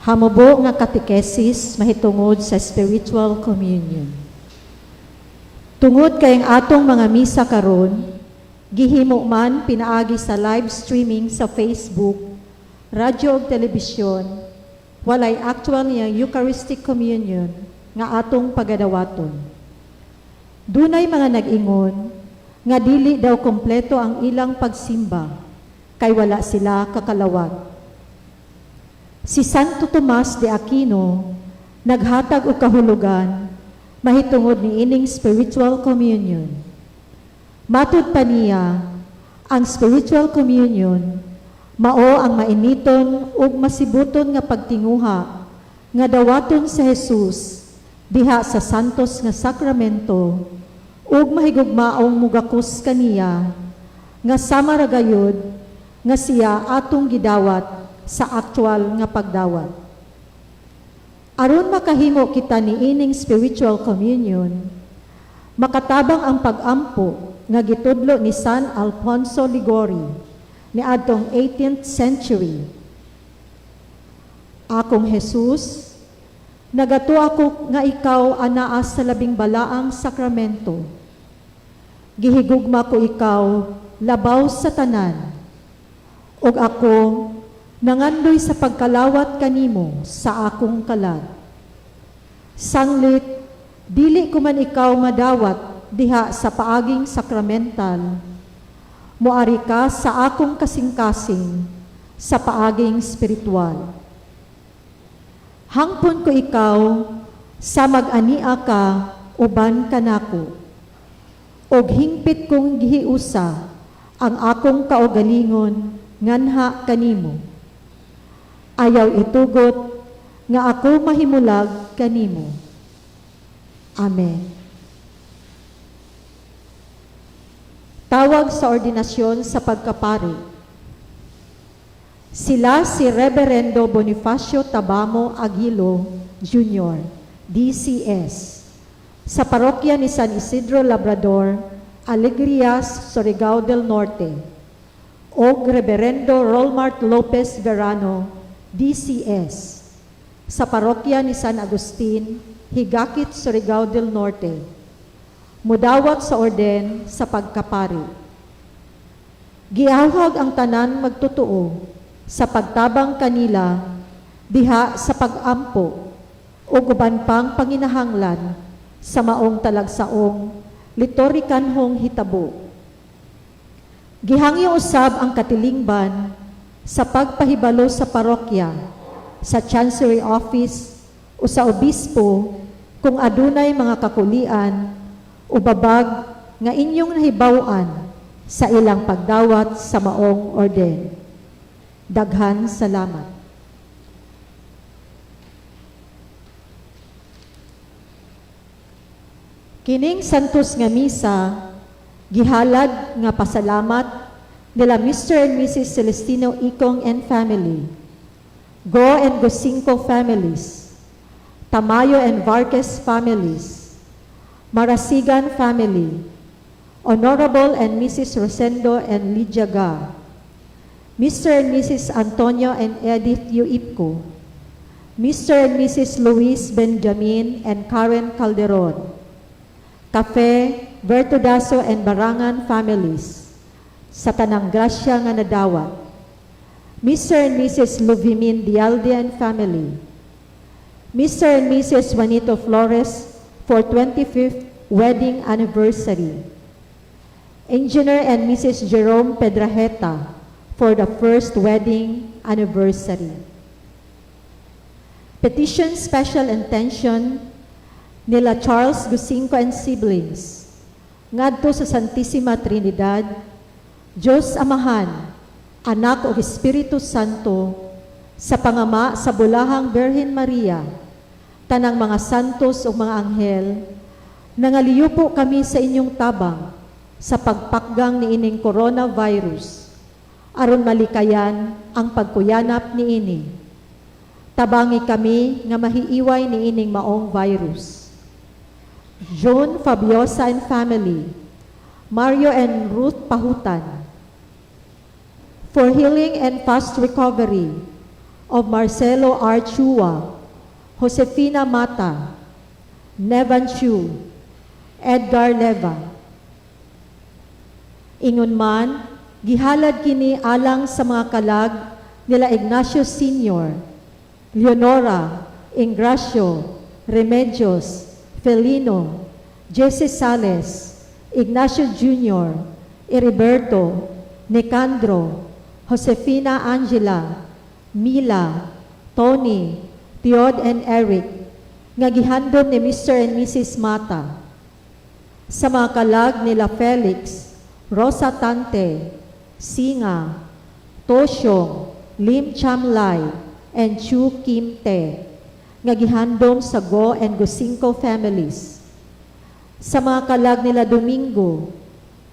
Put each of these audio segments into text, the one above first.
Hamubo nga katekesis mahitungod sa spiritual communion. Tungod kay ang atong mga misa karon, gihimo man pinaagi sa live streaming sa Facebook, radyo ug telebisyon, walay actual nga Eucharistic communion nga atong pagadawaton. Dunay mga nag-ingon nga dili daw kompleto ang ilang pagsimba kay wala sila kakalawat. Si Santo Tomas de Aquino naghatag og kahulugan mahitungod ni ining spiritual communion. Matud pa niya, ang spiritual communion mao ang mainiton ug masibuton nga pagtinguha nga dawaton sa Jesus diha sa santos nga sakramento ug mahigugmaong mugakos kaniya nga sama ra gayud nga siya atong gidawat sa aktual nga pagdawat. Aron makahimo kita ni ining spiritual communion, makatabang ang pag-ampo nga gitudlo ni San Alfonso Liguori niadtong 18th century. Akong Jesus, nagato ako nga ikaw anaa sa labing balaang sakramento. Gihigugma ko ikaw labaw sa tanan, ug ako nangandoy sa pagkalawat kanimo sa akong kalag. Sanglit, dili ko man ikaw madawat diha sa paaging sakramental, moari ka sa akong kasing-kasing sa paaging spiritual. Hangpon ko ikaw sa mag-ania ka uban kanako, og hingpit kong gihiusa ang akong kaugalingon nganha kanimo. Ayaw itugot nga ako mahimulag kanimo. Amen. Tawag sa ordinasyon sa pagkapari. Sila si Reverendo Bonifacio Tabamo Aguilo Jr., DCS, sa parokya ni San Isidro Labrador, Alegrias, Surigao del Norte, o Reverendo Rolmart Lopez Verano, DCS, sa parokya ni San Agustin, Higakit, Surigao del Norte, mudawat sa orden sa pagkapari. Giawhag ang tanan magtutuo sa pagtabang kanila diha sa pag-ampo o uban pang panginahanglan sa maong talagsaong litorikanhong hitabo. Gihangyo usab ang katilingban sa pagpahibalo sa parokya, sa Chancery Office o sa obispo kung adunay mga kakulian o babag nga inyong nahibawan sa ilang pagdawat sa maong orden. Daghan salamat. Kining santos nga misa, gihalad nga pasalamat nila Mr. and Mrs. Celestino Icong and family, Go and Gosinco families, Tamayo and Vargas families, Marasigan family, Honorable and Mrs. Rosendo and Lydia Ga, Mr. and Mrs. Antonio and Edith Yuipco, Mr. and Mrs. Luis Benjamin and Karen Calderon, Cafe, Bertudaso and Barangan families, sa tanang grasya nga nadawat, Mr. and Mrs. Luvimin Dialde and family, Mr. and Mrs. Juanito Flores for 25th wedding anniversary, Engineer and Mrs. Jerome Pedrajeta for the first wedding anniversary. Petition special intention nila Charles Gusinco and siblings ngadto sa Santissima Trinidad, Diyos Amahan, Anak o Espiritu Santo, sa pangama sa bulahang Birhen Maria, tanang mga santos o mga anghel, nangaliyo po kami sa inyong tabang sa pagpakgang ni ining coronavirus, aron malikayan ang pagkuyanap ni ini. Tabangi kami nga mahiiway ni ining maong virus. John Fabiosa and family, Mario and Ruth Pahutan, for healing and fast recovery of Marcelo R. Chua, Josefina Mata, Nevan Chu, Edgar Leva. Ingon man, gihalad kini alang sa mga kalag nila Ignacio Sr., Leonora, Ingracio, Remedios, Felino, Jesse Sales, Ignacio Jr., Heriberto, Nicandro, Josefina Angela, Mila, Tony, Theod and Eric, nga gihandom ni Mr. and Mrs. Mata. Sa mga kalag nila Felix, Rosa Tante, Singa, Tosyong, Lim Chamlay, and Chu Kim Te, nga gihandom sa Go and Gosinco families. Sa mga kalag nila Domingo,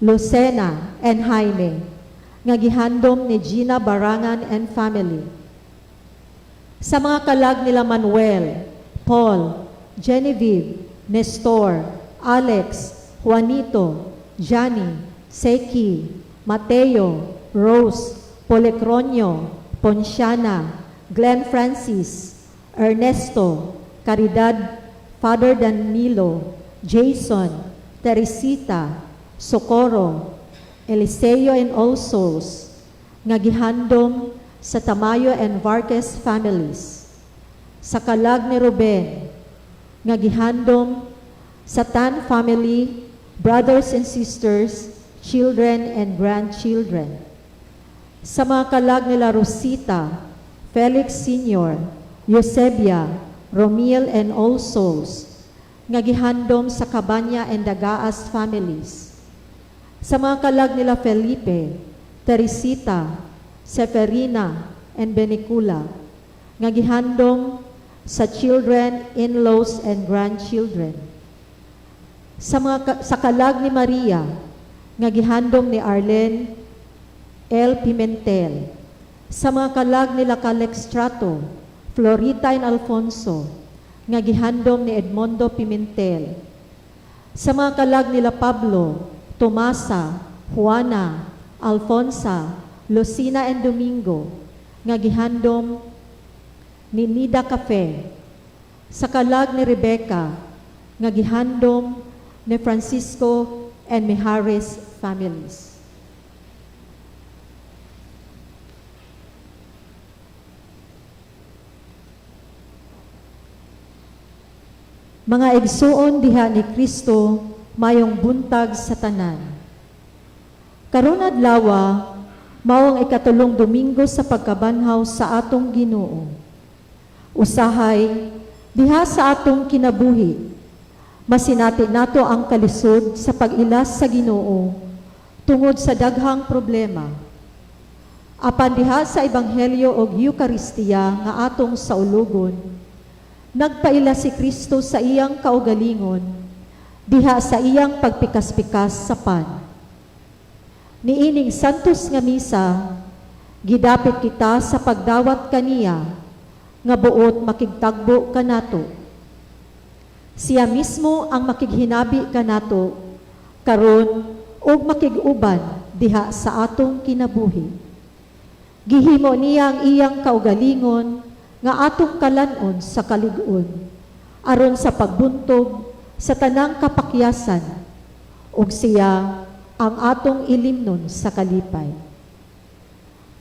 Lucena, and Jaime, nga gihandom ni Gina Barangan and family. Sa mga kalag nila Manuel, Paul, Genevieve, Nestor, Alex, Juanito, Johnny, Seki, Mateo, Rose, Polecronio, Ponciana, Glenn Francis, Ernesto, Caridad, Father Danilo, Jason, Teresita, Socorro, Eliseo and All Souls, nga gihandom sa Tamayo and Vargas families. Sa kalag ni Ruben, nga gihandom sa Tan family, brothers and sisters, children and grandchildren. Sa mga kalag nila Rosita, Felix Sr., Eusebia, Romil and All Souls, nga gihandom sa Cabanya and Dagaas families. Sa mga kalag nila Felipe, Teresita, Seferina, and Benicula, nga gihandom sa children, in-laws, and grandchildren. Sa kalag ni Maria, nga gihandom ni Arlen L. Pimentel. Sa mga kalag nila Calextrato, Florita and Alfonso, nga gihandom ni Edmondo Pimentel. Sa mga kalag nila Pablo, Tomasa, Juana, Alfonsa, Lucina and Domingo, nga gihandom ni Nida Cafe. Sa kalag ni Rebecca, nga gihandom ni Francisco and Mijares families. Mga igsuon diha ni Kristo, mayong buntag sa tanan. Karon adlaw, mao ang ikatulong Domingo sa pagkabanhaw sa atong Ginoo. Usahay, diha sa atong kinabuhi, masinati nato ang kalisod sa pag-ilas sa Ginoo tungod sa daghang problema. Apan diha sa Ebanghelyo og Eucharistia nga atong saulugon, nagpaila si Kristo sa iyang kaugalingon diha sa iyang pagpikas-pikas sa pan. Niining santos nga misa, gidapit kita sa pagdawat kaniya nga buot makigtagbo kanato. Siya mismo ang makighinabi kanato karon og makiguban diha sa atong kinabuhi. Gihimo niya ang iyang kaugalingon nga atong kalanon sa kalig-on aron sa pagbuntog sa tanang kapakyasan ug siya ang atong ilimnon sa kalipay.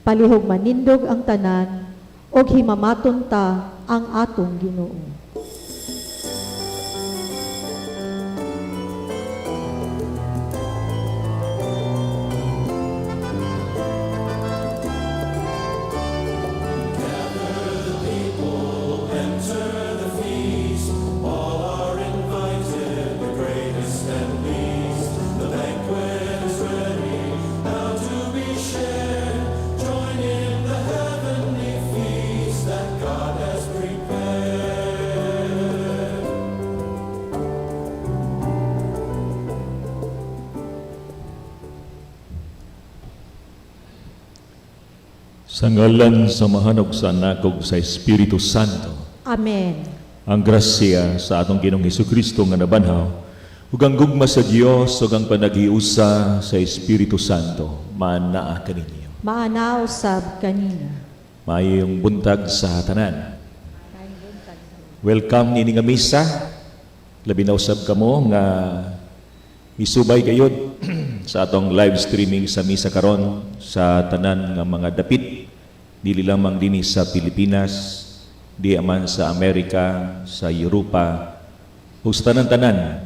Palihog manindog ang tanan ug himamaton ta ang atong Ginoo. Sa ngalan sa mahanog sa anak ug sa Espiritu Santo. Amen. Ang grasya sa atong Ginoong Hesukristo nga nabanhaw ug ang gugma sa Dios ug ang panagiusa sa Espiritu Santo manaa kaninyo. Maanaw sab kanina. Maayong buntag sa tanan. Welcome nini nga misa. Labi na usab kamo nga isubay gayud sa atong live streaming sa misa karon sa tanan nga mga dapit dili lamang dinhi sa Pilipinas, di man sa Amerika, sa Europa, ug sa tanan-tanan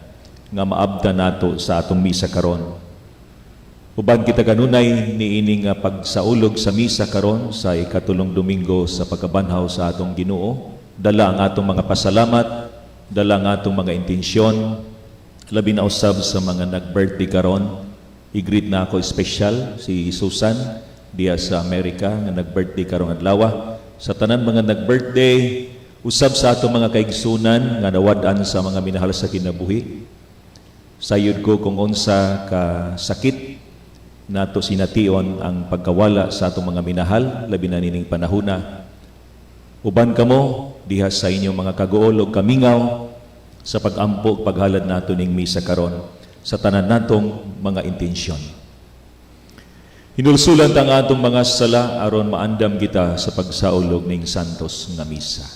nga maabtan nato sa atong misa karon. Uban kita kanunay niini nga pagsaulog sa misa karon sa ikatulong Domingo sa pagkabanhaw sa atong Ginoo. Dala ang atong mga pasalamat, dala ang atong mga intensyon, labi na usab sa mga nag-birthday karon. I-greet na ako special si Susan diya sa Amerika nga nag-birthday karong adlaw. Sa tanan mga nag-birthday, usab sa atong mga kaigsunan nga nawad-an sa mga minahal sa kinabuhi. Sayod ko kung unsa ka sakit nato sination ang pagkawala sa atong mga minahal labi na nining panahona. Uban kamo diha sa inyong mga kagool ug kamingaw sa pag-ampo ug paghalad nato ning misa karon sa tanan natong mga intensyon. Hinulsulan ang atong mga sala aron maandam kita sa pagsaulog ning santos nga misa.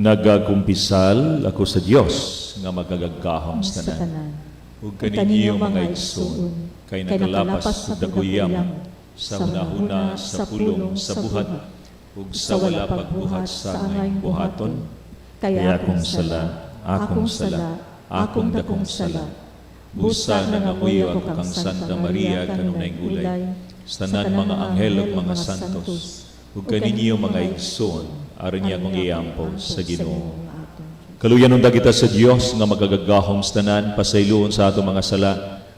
Nagakumpisal ako sa Dios nga magagagahom sa tanan. Ug kaninyong mga igsoon kay nakalapas sa daguyam sa hunahuna sa pulong sa buhat ug sa wala pagbuhat sa angay buhaton. Kaya akong akong dakong sala. Busa na ngamuyo ako kang Santa Maria kanunay gulay, sa tanan mga anghel ug mga santos, ug kaninyong mga igsoon aron niya kong iampo sa Ginoo. Kaluyanon kita sa Dios nga magagagahom sa tanan, pasayloon sa atong mga sala,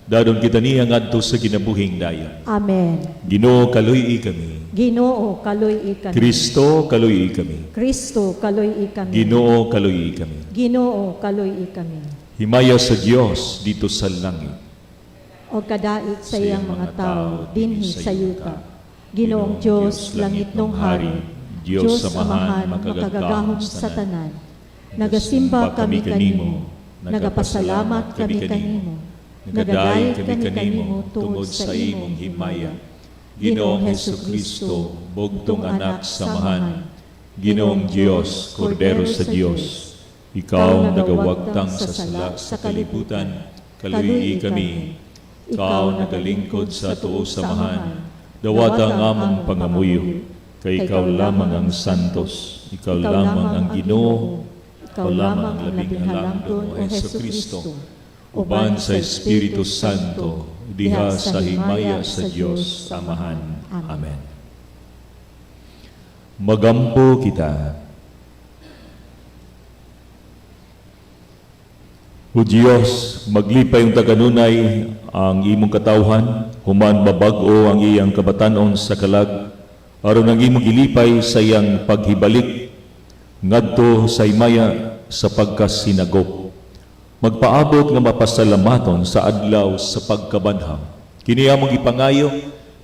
dadon kita niya ngadto sa kinabuhing dayon. Amen. Ginoo kaluy-i kami. Ginoo kaluy-i kami. Kristo kaluy-i kami. Kristo kaluy-i kami. Ginoo kaluy-i kami. Ginoo kaluy-i kami. Himaya sa Dios dito sa langit. O kadait sa iyang mga tao dinhi sa yuta. Ginoong Dios langit nung hari, Diyos amahan makagagahom sa tanan. Nagasimba kami kanimo, nagapasalamat kami kanimo, nagadayo kami kanimo tungod sa imong himaya. Ginoong Hesukristo, bugtong anak samahan, Ginoong Diyos, Kordero sa Diyos, ikaw nagawagtang sa sala sa kalibutan, kaluy-i kami, ikaw nagalingkod sa tuo samahan, dawatang among pangamuyo, kay ikaw lamang ang santos, ikaw lamang ang Ginoo, ikaw lamang ang labing halangdon o Hesukristo, uban sa Espiritu Santo, diha sa himaya sa Diyos Amahan. Amen. Magampo kita. O Diyos, maglipay yung taganunay ang imong katawhan, human mabag-o ang iyang kabatanon sa kalag, aron ang imong gilipay sa iyang paghibalik ngadto sa himaya sa pagkasinagop. Magpaabot nga mapasalamaton sa adlaw sa pagkabanhaw. Kini among ipangayo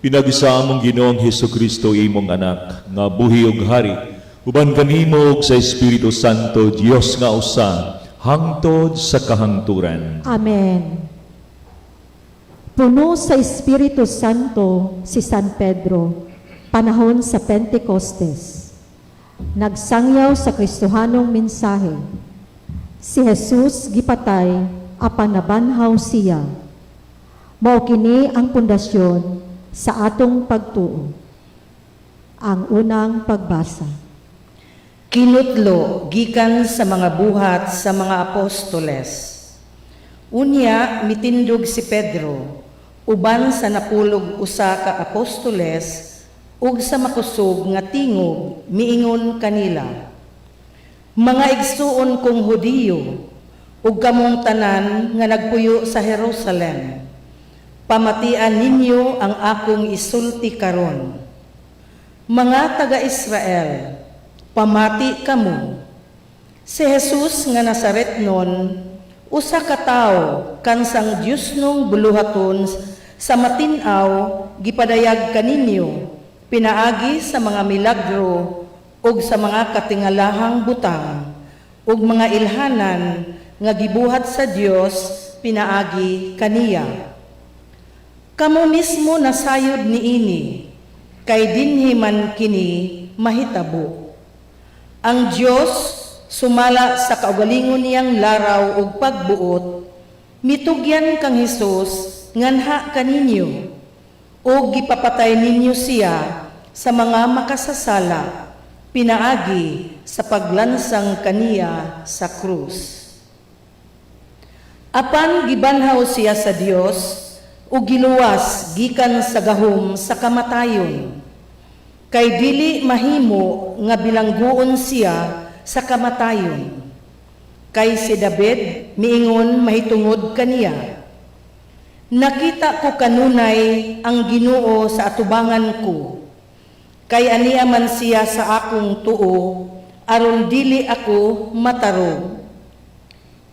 pinagisa among Ginoong Hesukristo imong anak nga buhi ug hari uban kanimo ug sa Espiritu Santo Dios nga usa hangtod sa kahangturan. Amen. Puno sa Espiritu Santo si San Pedro panahon sa Pentecostes. Nagsangyaw sa Kristohanong mensahe. Si Jesus gipatay apan nabanhaw siya. Mao kini ang pundasyon sa atong pagtuo. Ang unang pagbasa. Kinutlo gikan sa mga buhat sa mga apostoles. Unya mitindog si Pedro uban sa napulog usa ka apostoles ug sa makusog nga tingog miingon kanila, mga igsuon kong Hudiyo ug kamong tanan nga nagpuyo sa Jerusalem, pamatian ninyo ang akong isulti karon. Mga taga-Israel, pamati kamo. Si Jesus nga Nazaretnon, usa ka tawo kansang Dios nung buluhaton sa matinaw gipadayag kaninyo, pinaagi sa mga milagro ug sa mga katingalahang butang ug mga ilhanan nga gibuhat sa Dios pinaagi kaniya. Kamo mismo nasayod niini, kay dinhi man kini mahitabo. Ang Dios sumala sa kaugalingon niyang laraw ug pagbuot, mitugyan kang Hesus nganha kaninyo, o gipapatay ninyo siya sa mga makasasala, pinaagi sa paglansang kaniya sa krus. Apan gibanhaw siya sa Dios, ug giluwas gikan sa gahom sa kamatayon, kay dili mahimo nga bilangguon siya sa kamatayon. Kay si David miingon mahitungod kaniya, nakita ko kanunay ang Ginoo sa atubangan ko, kay aniya man siya sa akong tuo, aron dili ako matarog.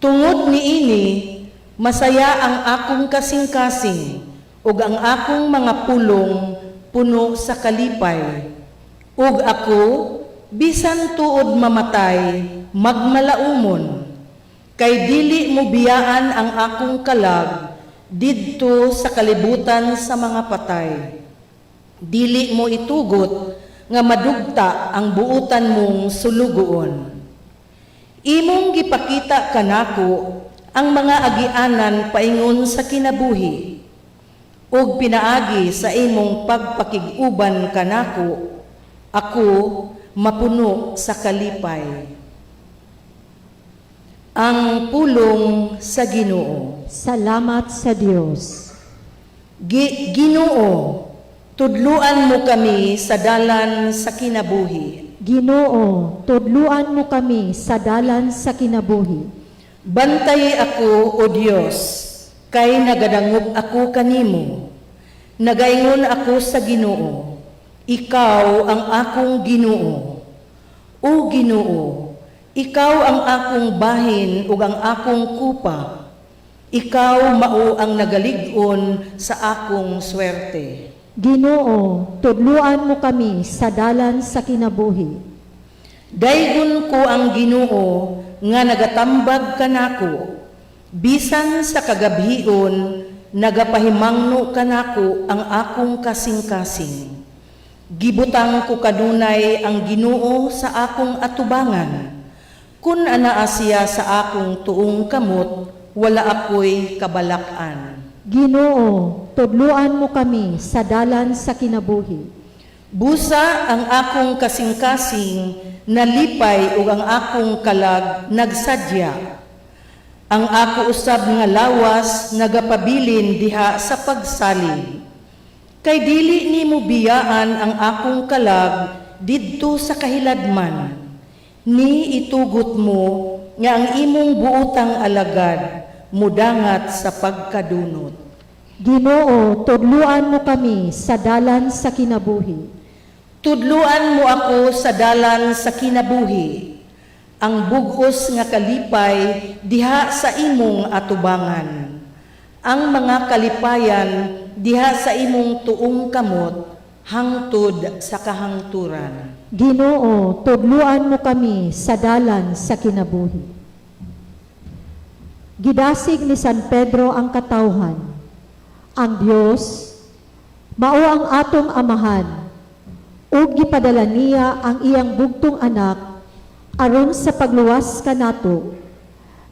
Tungod niini, masaya ang akong kasing-kasing, ug ang akong mga pulong puno sa kalipay. Ug ako, bisan tuod mamatay, magmalaumon, kay dili mo biyaan ang akong kalag, didto sa kalibutan sa mga patay. Dili mo itugot nga madugta ang buutan mong sulugoon. Imong gipakita kanako ang mga agianan paingon sa kinabuhi, ug pinaagi sa imong pagpakig-uban kanako, ako mapuno sa kalipay. Ang pulong sa Ginoo. Salamat sa Diyos. Ginoo, tudluan mo kami sa dalan sa kinabuhi. Ginoo, tudluan mo kami sa dalan sa kinabuhi. Bantay ako, O Diyos, kay nagadangog ako kanimo. Nagaingon ako sa Ginoo, ikaw ang akong Ginoo. O Ginoo, ikaw ang akong bahin ug ang akong kupa. Ikaw mao ang nagalig-on sa akong swerte. Ginoo, tudluan mo kami sa dalan sa kinabuhi. Daygon ko ang Ginoo nga nagatambag kanako, bisan sa kagabhion nagapahimangno kanako ang akong kasing-kasing. Gibutang ko kanunay ang Ginoo sa akong atubangan. Kun anaa siya sa akong tuong kamot, wala ako'y kabalakan. Ginoo, tudluan mo kami sa dalan sa kinabuhi. Busa ang akong kasing-kasing nalipay ug ang akong kalag nagsadya. Ang ako usab nga lawas nagapabilin diha sa pagsalin. Kay dili nimo biyaan ang akong kalag didto sa kahiladman. Ni itugot mo nga ang imong buotang alagad mudangat sa pagkadunot. Ginoo, tudluan mo kami sa dalan sa kinabuhi. Tudluan mo ako sa dalan sa kinabuhi, ang bugos nga kalipay diha sa imong atubangan. Ang mga kalipayan diha sa imong tuong kamot, hangtod sa kahangturan. Ginoo, tudluan mo kami sa dalan sa kinabuhi. Gidasig ni San Pedro ang katawhan. Ang Dios, mao ang atong amahan, ug gipadala niya ang iyang bugtong anak aron sa pagluwas kanato,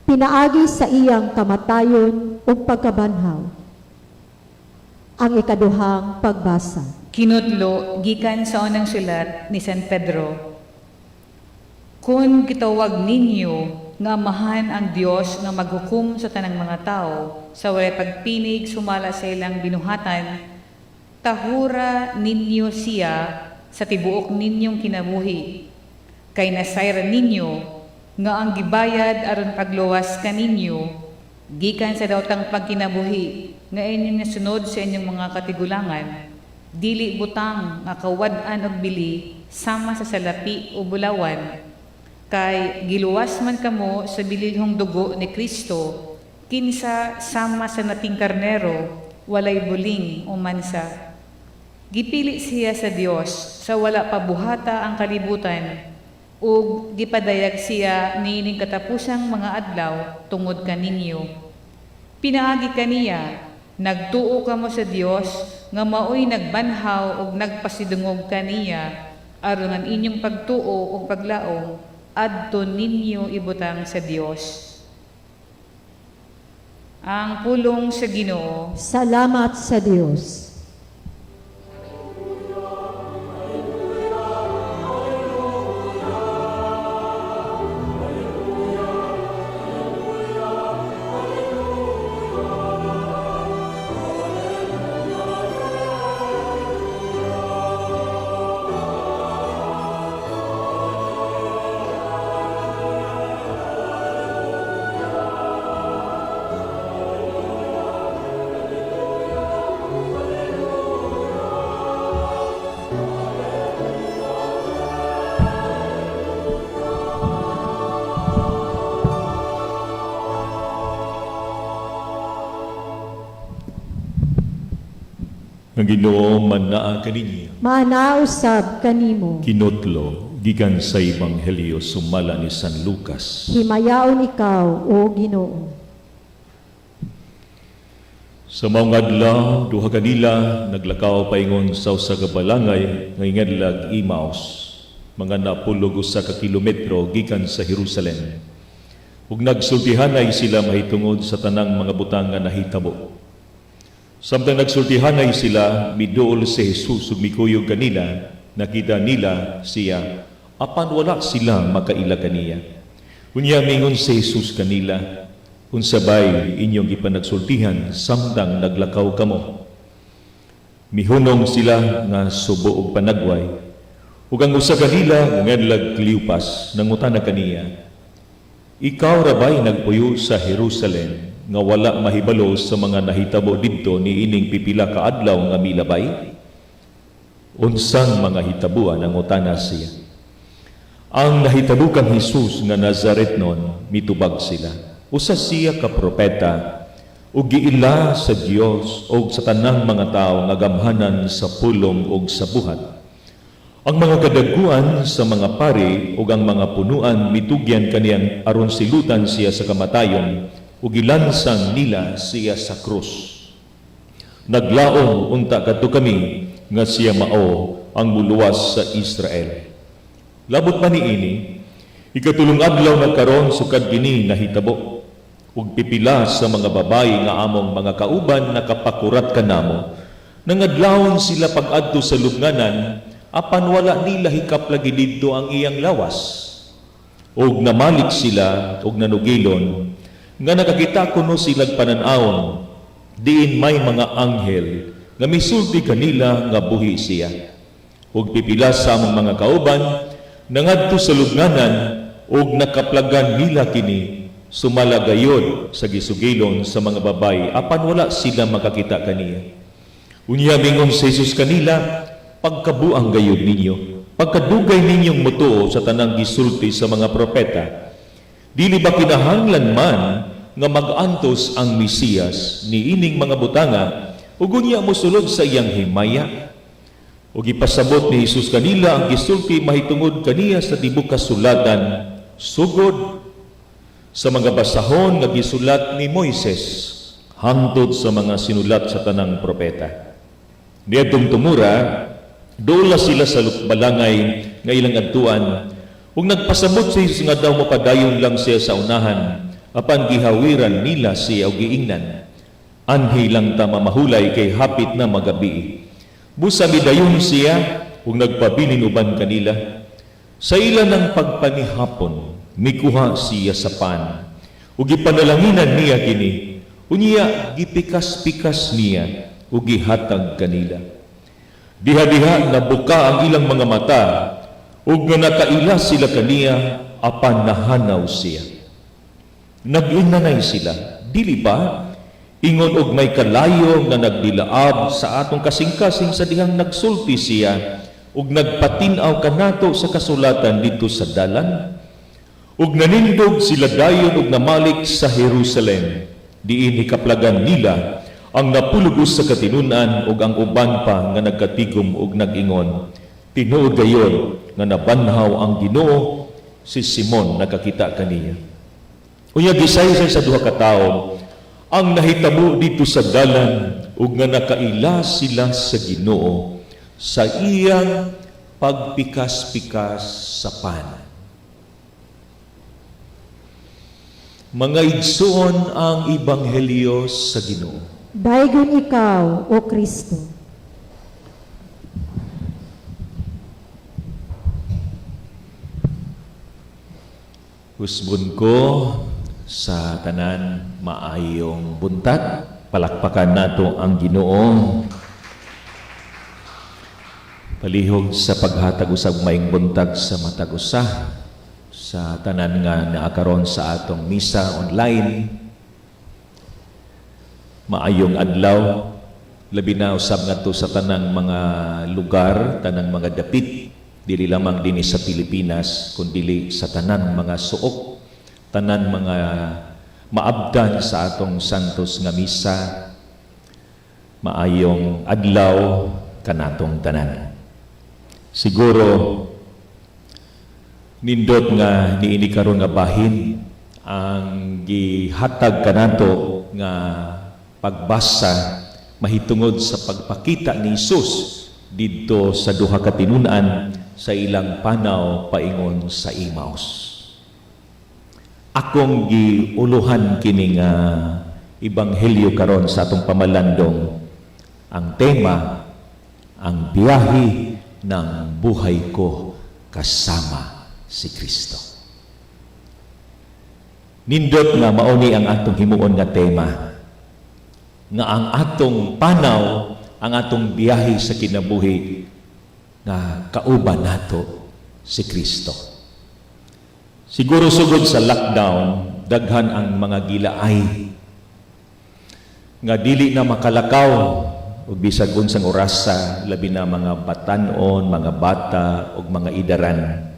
pinaagi sa iyang kamatayon ug pagkabanhaw. Ang ikaduhang pagbasa. Kinutlo, gikan sa unang sulat ni San Pedro. Kung gitawag ninyo nga amahan ang Dios nga maghukom sa tanang mga tao, sa walay pagpinig sumala sa ilang binuhatan, tahura ninyo siya sa tibuok ninyong kinabuhi. Kay nasayra ninyo nga ang gibayad aron pagluwas kaninyo, gikan sa daotang pagkinabuhi, nga inyong nasunod sa inyong mga katigulangan, dili butang nga kawad-an og bili sama sa salapi o bulawan, kay giluwas man kamo sa bililhong dugo ni Kristo, kinsa sama sa nating karnero, walay buling o mansa. Gipili siya sa Dios sa wala pa buhata ang kalibutan, ug gipadayag siya niining katapusang mga adlaw tungod kaninyo. Pinaagi kaniya nagtuo kamo sa Dios nga maoy nagbanhaw ug nagpasidungog kaniya aron ang inyong pagtuo ug paglaom adto ninyo ibutang sa Dios. Ang pulong sa Ginoo. Salamat sa Diyos. Ang Ginoo manaa kaninyo. Manausab kanimo. Kinotlo, gikan sa Ebanghelyo sumala ni San Lucas. Himayaon ikaw, O Ginoo. Sa mga adlaw, duha kanila naglakaw paingon sa usa ka balangay nga ingadlag Emmaus, mga napulog usa ka kilometro gikan sa Jerusalem. Ug nagsultihanay sila mahitungod sa tanang mga butang nga nahitabo. Samtang nagsultihanay sila, miduol si Jesus ug mikuyog kanila, nakita nila siya, apan wala silang makaila kaniya. Unya mingon si Jesus kanila, unsabay inyong ipanagsultihan samtang naglakaw kamo. Mihunong sila nga subo og panagway, ug ang usa kanila ngadlag Cleopas nangutana kaniya, ikaw rabay nagpuyo sa Jerusalem nga wala mahibalo sa mga nahitabo didto ni ining pipila ka adlaw nga milabay? Unsang mga hitabuan ang utana siya? Ang nahitabo kang Jesus nga Nazaretnon mitubag sila. Usa siya ka propeta ug giila sa Dios ug sa tanang mga tawo nga gamhanan sa pulong ug sa buhat. Ang mga kadaguan sa mga pari ug ang mga punuan mitugyan kaniyang aron silutan siya sa kamatayon ug gilansang nila siya sa krus. Naglaom unta kadto kami nga siya mao ang muluwas sa Israel. Labot pa niini, ikatulong adlaw na karon sukad kini nahitabo ug pipila sa mga babayi nga among mga kauban nakapakurat kanamo. Nangadlawon sila pag-adto sa lubnganan apan wala nila hikap lagi didto ang iyang lawas. Ug namalik sila ug nanugilon nga nakakita kuno silang pananawon diin may mga anghel nga misulti kanila nga buhi siya. Ug pipila sa among mga kauban nangadto sa lubnganan ug nakaplagan nila kini sumalagayod sa gisugilon sa mga babay apan wala sila makakita kaniya. Unya mingon si Jesus kanila, pagkabuang gayud ninyo, pagkadugay ninyong mutuo sa tanang gisulti sa mga propeta. Dili ba kinahanglan man nga mag-antos ang Mesiyas ni ining mga butanga ug unya mosulod sa iyang himaya? Ug ipasabot ni Jesus kanila ang gisulti mahitungod kaniya sa tibuok kasulatan sugod sa mga basahon nga gisulat ni Moises hangtod sa mga sinulat sa tanang propeta. Niadtong tumura, dola sila sa balangay nga ilang adtuan ug nagpasabot si Jesus nga daw mapadayon lang siya sa unahan apan gihawiran nila siya og giingnan. Anhi lang ta mamahulay kay hapit na magabi. Busa midayon siya ug nagpabilin uban kanila. Sa ilan ng pagpanihapon, mikuha siya sa pan ug gipanalanginan niya kini. Unya gipikas-pikas niya ug gihatag kanila. Diha-diha nabuka ang ilang mga mata ug nga nakaila sila kaniya apan nahanaw siya. Nag-inanay sila, dili ba? Ingon og may kalayo nga nagdilaab sa atong kasing-kasing sa dihang nagsulti siya ug nagpatinaw kanato sa kasulatan dito sa dalan. Ug nanindog sila dayon ug namalik sa Jerusalem. Diin ikaplagan nila ang napulugos sa katinunan ug ang uban pa nga nagkatigom ug nag-ingon. Tinuod gayon nga nabanhaw ang Ginoo, si Simon nakakita kaniya. Unya gisaysa sa duha ka tawo, ang nahitabo dito sa dalan ug nga nakaila sila sa Ginoo sa iyang pagpikas-pikas sa pan. Mga igsoon ang Ebanghelyo sa Ginoo. Daygon ikaw, O Kristo. Husbon ko sa tanan maayong buntag, palakpakan nato ang Ginoo. Palihog sa paghatag usab maayong buntag sa matag usa sa tanan nga naakaron sa atong misa online. Maayong adlaw, labi na usab ngadto sa tanang mga lugar, tanang mga dapit, dili lamang dinhi sa Pilipinas kundi sa tanan mga suok, tanan mga maabdan sa atong santos nga misa. Maayong adlaw kanatong tanan. Siguro nindot nga niini karon nga bahin ang gihatag kanato nga pagbasa mahitungod sa pagpakita ni Hesus didto sa duha ka tinun-an sa ilang panaw paingon sa Emmaus. Akong giuluhan kini nga ebanghelyo karon sa atong pamalandong. Ang tema, ang biyahe ng buhay ko kasama si Kristo. Nindot nga mauni ang atong himuon nga tema, nga ang atong panaw, ang atong biyahe sa kinabuhi, nga kauban nato si Kristo. Siguro sugod sa lockdown, daghan ang mga gilaay nga dili na makalakaw ug bisag unsang orasa, labi na mga batan-on, mga bata ug mga idaran.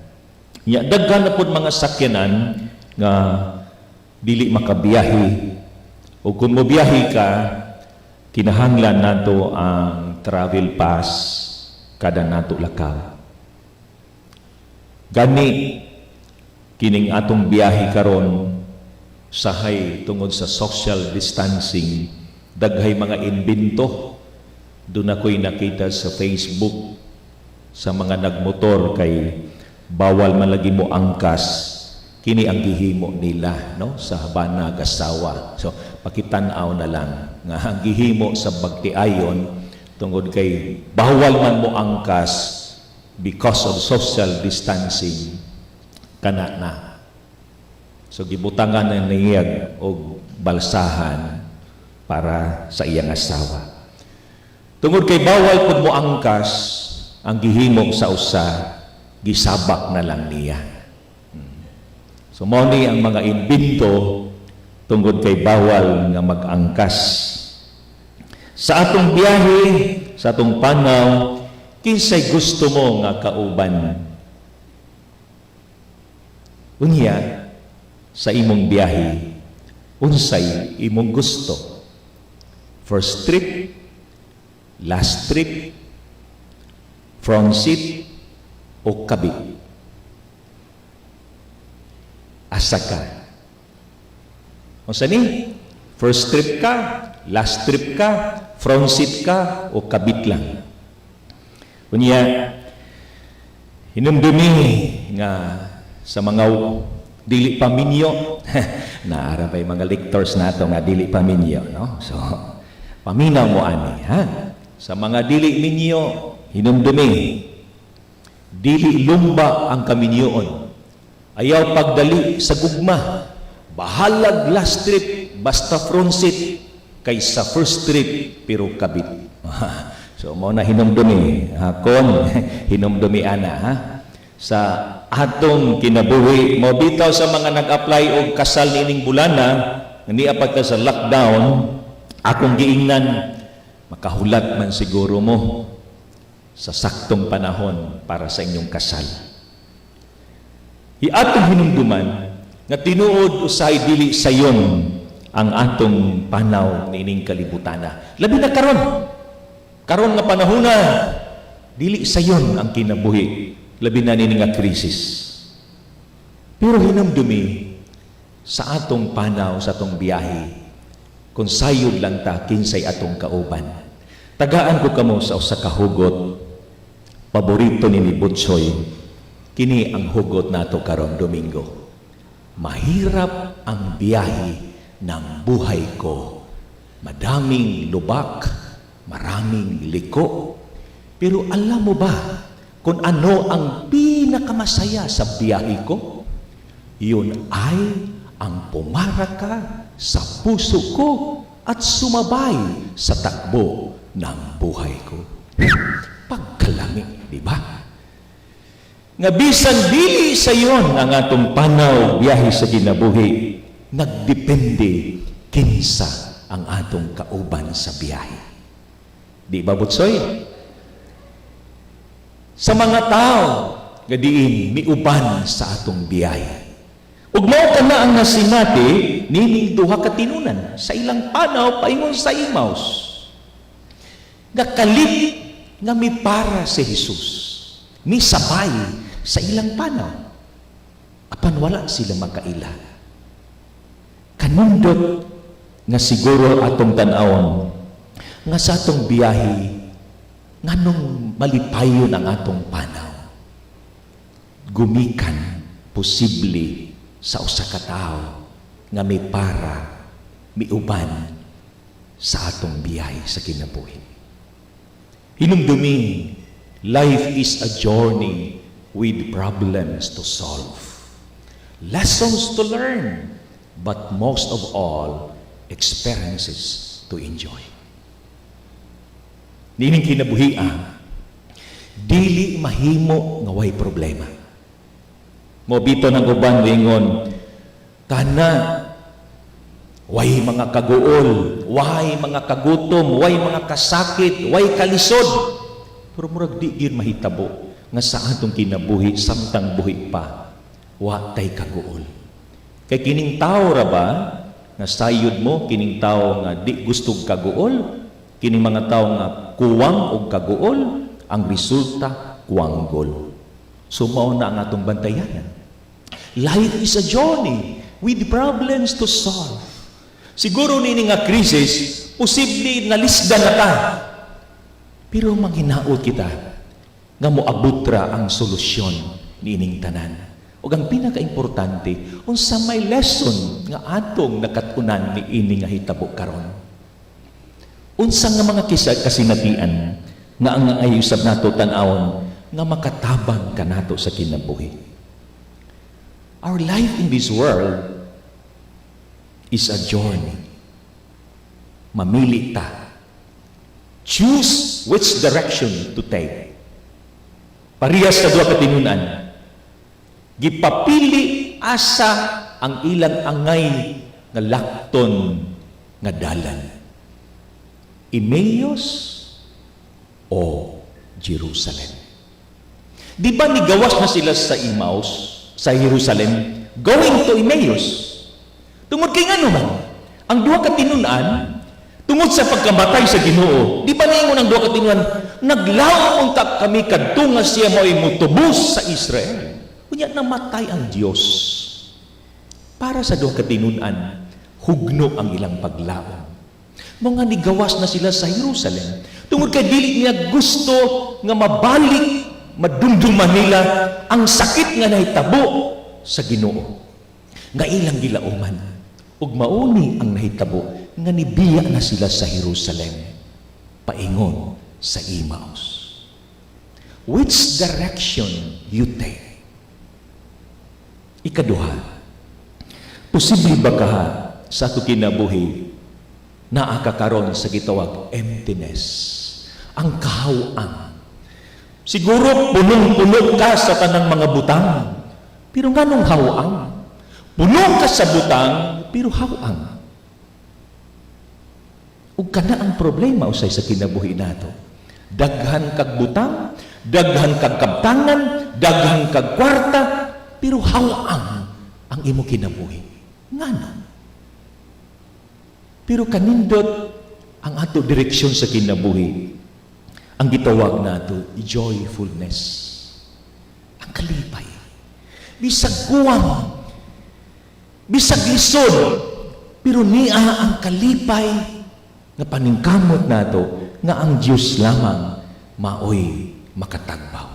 Nya daghan na pud mga sakyanan nga dili makabiyahe. Ug kung mobiyahe ka, kinahanglan nato ang travel pass kada nato lakaw. Gani kining atong biyahe karon sahay tungod sa social distancing, daghay mga imbento. Doon ako'y nakita sa Facebook sa mga nagmotor kay bawal man lagi mo angkas, kini ang gihimo nila no sa Habana Gasawa. So pakitan-aw na lang nga ang gihimo sa bagtiayon tungod kay bawal man mo angkas because of social distancing kana na. So gibutangan na niyag og balsahan para sa iyang asawa. Tungod kay bawal pud mo angkas, ang gihimo sa usa gisabak na lang niya. So mao ni ang mga imbento tungod kay bawal nga mag-angkas. Sa atong biyahe, sa atong panaw, kinsay gusto mo nga kauban? Unya, sa imong biyahe, unsay imong gusto? First trip, last trip, front seat, o kabit? Asa ka? Unsa ni? First trip ka, last trip ka, front seat ka, o kabit lang? Unya, hinumdumi nga sa mga dili paminyo, naara pa yung mga lectors nato nga dili paminyo, no? So, paminaw mo ani, ha? Sa mga dili minyo, hinumdumi, dili lumba ang kaminyoon. Ayaw pagdali sa gugma, bahalag last trip, basta front seat, kaysa first trip, pero kabit. So, mo na hinumdumi, kon, hinumdumi ana, ha? Sa atong kinabuhi, mo bitaw sa mga nag-apply og kasal nining bulana, niya pagka sa lockdown, akong giingnan, makahulat man siguro mo sa saktong panahon para sa inyong kasal. Atong hinumduman nga tinuod usay dili sayon ang atong panaw nining kalibutana. Labi na karon nga panahon na dili sayon ang kinabuhi, labi na nining nga krisis. Pero hinumdumi sa atong panaw, sa atong biyahe, kung sayod lang ta kinsay atong kauban. Tagaan ko kamo sa usa ka hugot, paborito ni Butsoy, kini ang hugot nato karon Domingo. Mahirap ang biyahe ng buhay ko. Madaming lubak, maraming liko. Pero alam mo ba kung ano ang pinakamasaya sa biyahe ko? Yun ay ang pumaraka sa puso ko at sumabay sa takbo ng buhay ko. Pagkalangit, di ba? Nga bisan dili sa iyon ang atong panaw biyahe sa kinabuhi, nagdepende kinsa ang atong kauban sa biyahe. Di ba, Butsoy? Sa mga tao nga diin miuban sa atong biyahe. Ug mao kana ang nasinati nining duha ka tinunan sa ilang panaw paingon sa Imaus. Nga kalit nga mipara si Jesus, misabay sa ilang panaw, apan wala sila makaila. Kanundot nga siguro atong tan-awon nga sa atong biyahe nganong malipayon ang atong panaw. Gumikan posible sa usa ka tawo nga may para, miuban sa atong biyahe sa kinabuhi. Hinumdumi, life is a journey with problems to solve, lessons to learn, but most of all, experiences to enjoy. Nining kinabuhian, dili mahimo nga way problema. Mobito ng uban lingon, kana, way mga kaguol, way mga kagutom, way mga kasakit, way kalisod. Pero murag di gyud mahitabo nga sa atong kinabuhi samtang buhi pa wa tay kaguol. Kay kining tawo ra ba nga sayod mo, kining tawo nga di gustong kaguol, kining mga tawo nga kuwang og kaguol, ang resulta kuwanggol. So mao na ang atong bantayan. Life is a journey with problems to solve. Siguro nini nga krisis posible na lisdan na ta. Pero manghinaot kita nga moabutra ang solusyon niining tanan. Ug ang pinaka-importante, unsa may lesson nga atong nakatunan niini nga hitabo karon. Unsa nga mga kasinatian nga ang ayusab nato tan-awon nga makatabang kanato sa kinabuhi. Our life in this world is a journey. Mamili ta. Choose which direction to take. Parehas sa duha ka tinunan. Gipapili asa ang ilang angay nga lakton nga dalan. Emmaus o Jerusalem. Di ba nigawas na sila sa Emmaus, sa Jerusalem, going to Emmaus? Tungod kay ngano man, ang duha ka tinunan, tungod sa pagkamatay sa Ginoo, di ba niingon ang duha ka tinunan, naglaom unta kami kadto nga siya mo'y mutubos sa Israel. Kunya namatay ang Dios. Para sa duha ka tinunan, hugno ang ilang paglaom. Mga nigawas na sila sa Jerusalem. Tungod kay dili niya gusto nga mabalik, madumduman nila ang sakit nga nahitabo sa Ginoo. Nga ilang gilauman. Ug mauni ang nahitabo nga nibiya na sila sa Jerusalem paingon sa Emmaus. Which direction you take? Ikaduha, posible ba ka sa ato kinabuhi naa ka karon sa gitawag emptiness, ang kahawang? Siguro punong-puno ka sa tanang mga butang, pero nganong hawang? Puno ka sa butang, pero hawang. Ug kana ang problema usay sa kinabuhi nato. Daghan kag butang, daghan kag kabtangan, daghan kag kwarta, pero hawang ang imo kinabuhi. Ngano? Pero kanindot ang ato direksyon sa kinabuhi. Ang gitawag nato joyfulness. Ang kalipay. Bisag kuwang, bisag lisod, Pero niya ang kalipay nga paningkamot nato nga ang Dios lamang maoy makatagbaw.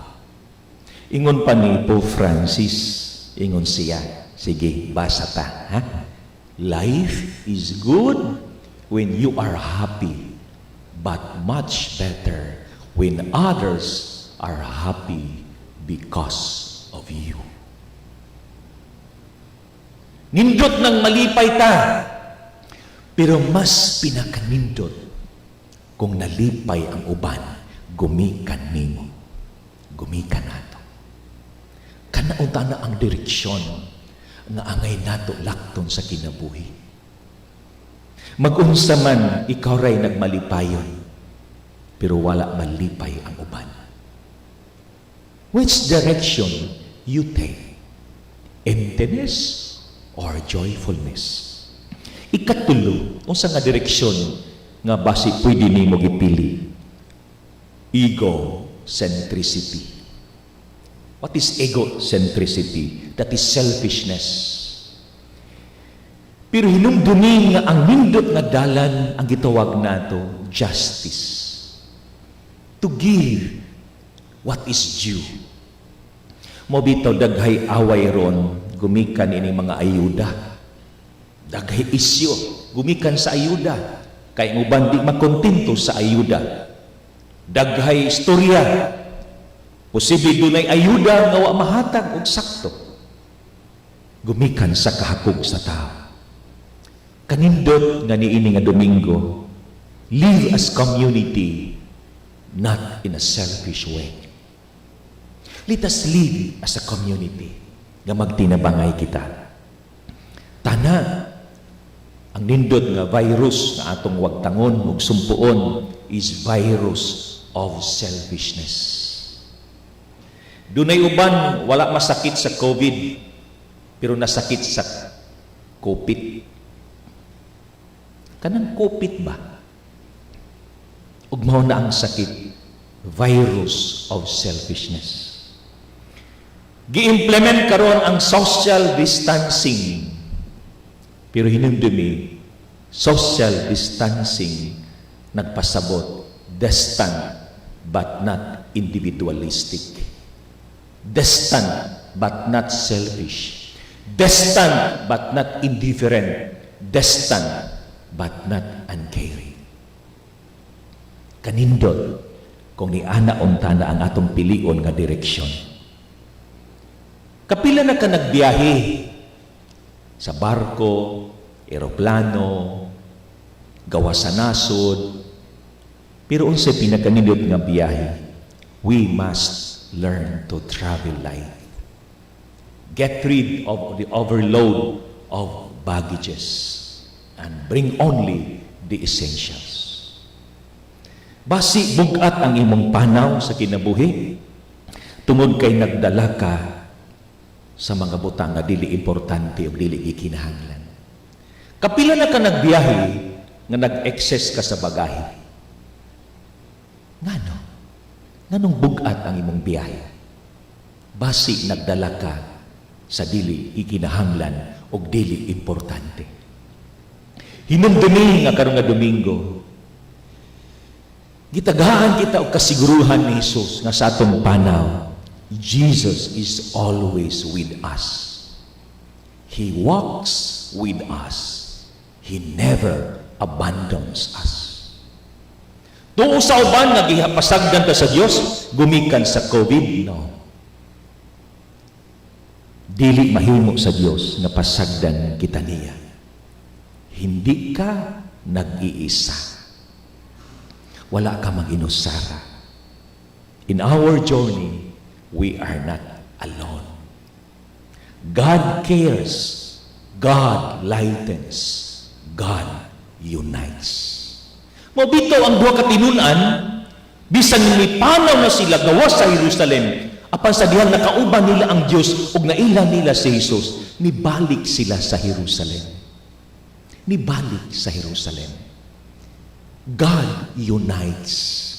Ingon pa ni Pope Francis, ingon siya, sige, basa ta, ha? Life is good when you are happy, but much better when others are happy because of you. Nindot ng malipay ta, pero mas pinakanindot kung nalipay ang uban, gumikan nimo, gumikan nato. Kanaunta na ang direksyon nga angay nato lakton sa kinabuhi. Mag-unsa man ikaw ray nagmalipayon, pero wala malipay ang uban. Which direction you take? Emptiness or joyfulness? Ikatulo, unsa nga direksyon nga basi pwede nimo gipili? Egocentricity. What is egocentricity? That is selfishness. Pero hinumdumi nga ang nindot nga dalan ang gitawag nato justice. To give what is due. Mo bitaw daghay away ron, gumikan ini mga ayuda. Daghay isyo, gumikan sa ayuda. Kay nguban di makontento sa ayuda. Daghay istorya. Posible dunay ayuda nga wa mahatag og sakto. Gumikan sa kahakog sa tao. Kanindot nga niini nga Domingo, live as community, not in a selfish way. Let us live as a community nga magtinabangay kita. Tana, ang nindot nga virus nga atong wagtangon ug sumpuon is virus of selfishness. Dunay uban wala masakit sa COVID, pero nasakit sa COVID. Kanang COVID ba? Ug mao na ang sakit, virus of selfishness. Gi-implement karon ang social distancing. Pero hinumdumi, social distancing nagpasabot, distant but not individualistic. Distant but not selfish. Distant but not indifferent. Distant but not uncaring. Kanindot kung ni ana unta na ang atong pilion nga direksyon. Kapila na ka nagbiyahe sa barko, eroplano, gawa sa nasod, pero unsay pinakanindot nga biyahe, we must learn to travel light. Get rid of the overload of baggages and bring only the essentials. Basi bugat ang imong panaw sa kinabuhi, tungod kay nagdala ka sa mga butang nga dili importante o dili gikinahanglan. Kapila na ka nagbiyahe nga nag-excess ka sa bagahe. Ngano? Nganong bugat ang imong biyahe? Basi nagdala ka sa dili gikinahanglan o dili importante. Hinumdumi nga karon nga Domingo, gitagaan kita og kasiguruhan ni Jesus nga sa atong panaw, Jesus is always with us. He walks with us. He never abandons us. Tuo sa uban nga gihapasagdan ta sa Dios, gumikan sa COVID, no. Dili mahimo sa Dios nga pasagdan kita niya. Hindi ka nag-iisa. Wala ka mag-inusara. In our journey, we are not alone. God cares. God lightens. God unites. Mabitaw ang duha ka tinunan, bisan nipanaw na sila gawas sa Jerusalem, apan sa dihang nakauban nila ang Dios ug naila nila si Jesus, nibalik sila sa Jerusalem. Nibalik sa Jerusalem. God unites.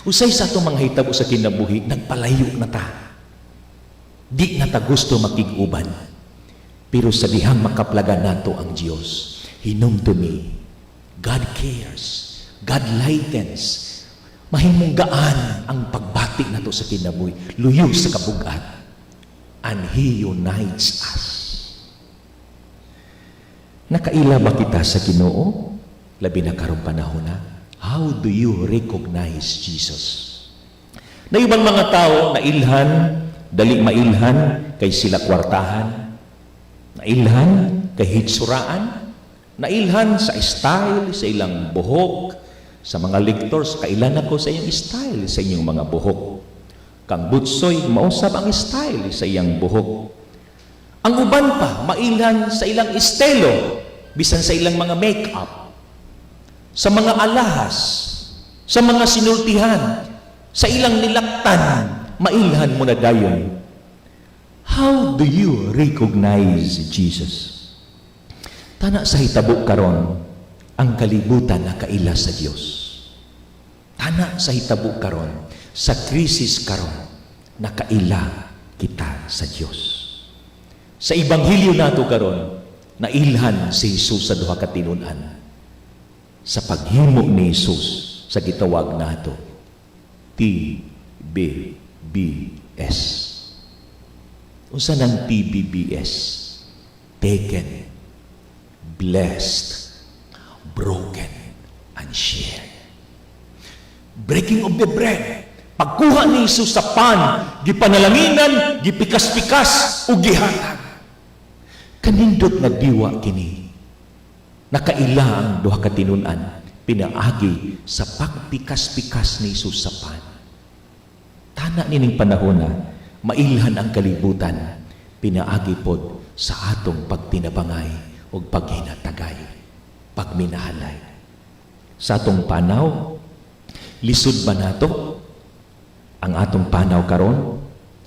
Usay sa itong mga hitabo sa kinabuhi, nagpalayo na ta. Di na ta gusto makiguban. Pero sa dihang makaplaga nato ang Dios, Hinumdumi, God cares, God lightens. Mahimong gaan ang pagbati nato sa kinabuhi, luyo sa kabugat, and He unites us. Nakaila ba kita sa Ginoo? Labi na karong panahon na. How do you recognize Jesus? Na ibang mga tao na ilhan, dali mailhan, kay sila kwartahan, nailhan, kay hitsuraan, nailhan sa style, sa ilang buhok, sa mga lectors, kailan ako sa iyong style, sa inyong mga buhok. Kang butsoy, mausap ang style sa iyang buhok. Ang uban pa, mailhan sa ilang estilo, bisan sa ilang mga make-up, sa mga alahas, sa mga sinultihan, sa ilang nilaktan, mailhan mo na dayon. How do you recognize Jesus? Tana sa hitabo karon ang kalibutan na kaila sa Dios. Tana sa hitabo karon sa krisis karon na kaila kita sa Dios. Sa ebanghelyo nato karon nailhan si Jesus sa duha ka tinun-an. Sa paghimo ni Jesus sa gitawag nato TBBS. Unsa nang TBBS? Taken, blessed, broken, and shared. Breaking of the bread. Pagkuha ni Jesus sa pan, gipanalanginan, gipikas-pikas, ug gihatag. Kanindot na diwa kini. Nakaila ang duha ka tinun-an, pinaagi sa pagpikas-pikas ni Jesus sa pan. Tana nining panahon na, mailhan ang kalibutan, pinaagi pod sa atong pagtinabangay o paghinatagay, pagminahalay. Sa atong panaw, lisod ba nato? Ang atong panaw karon,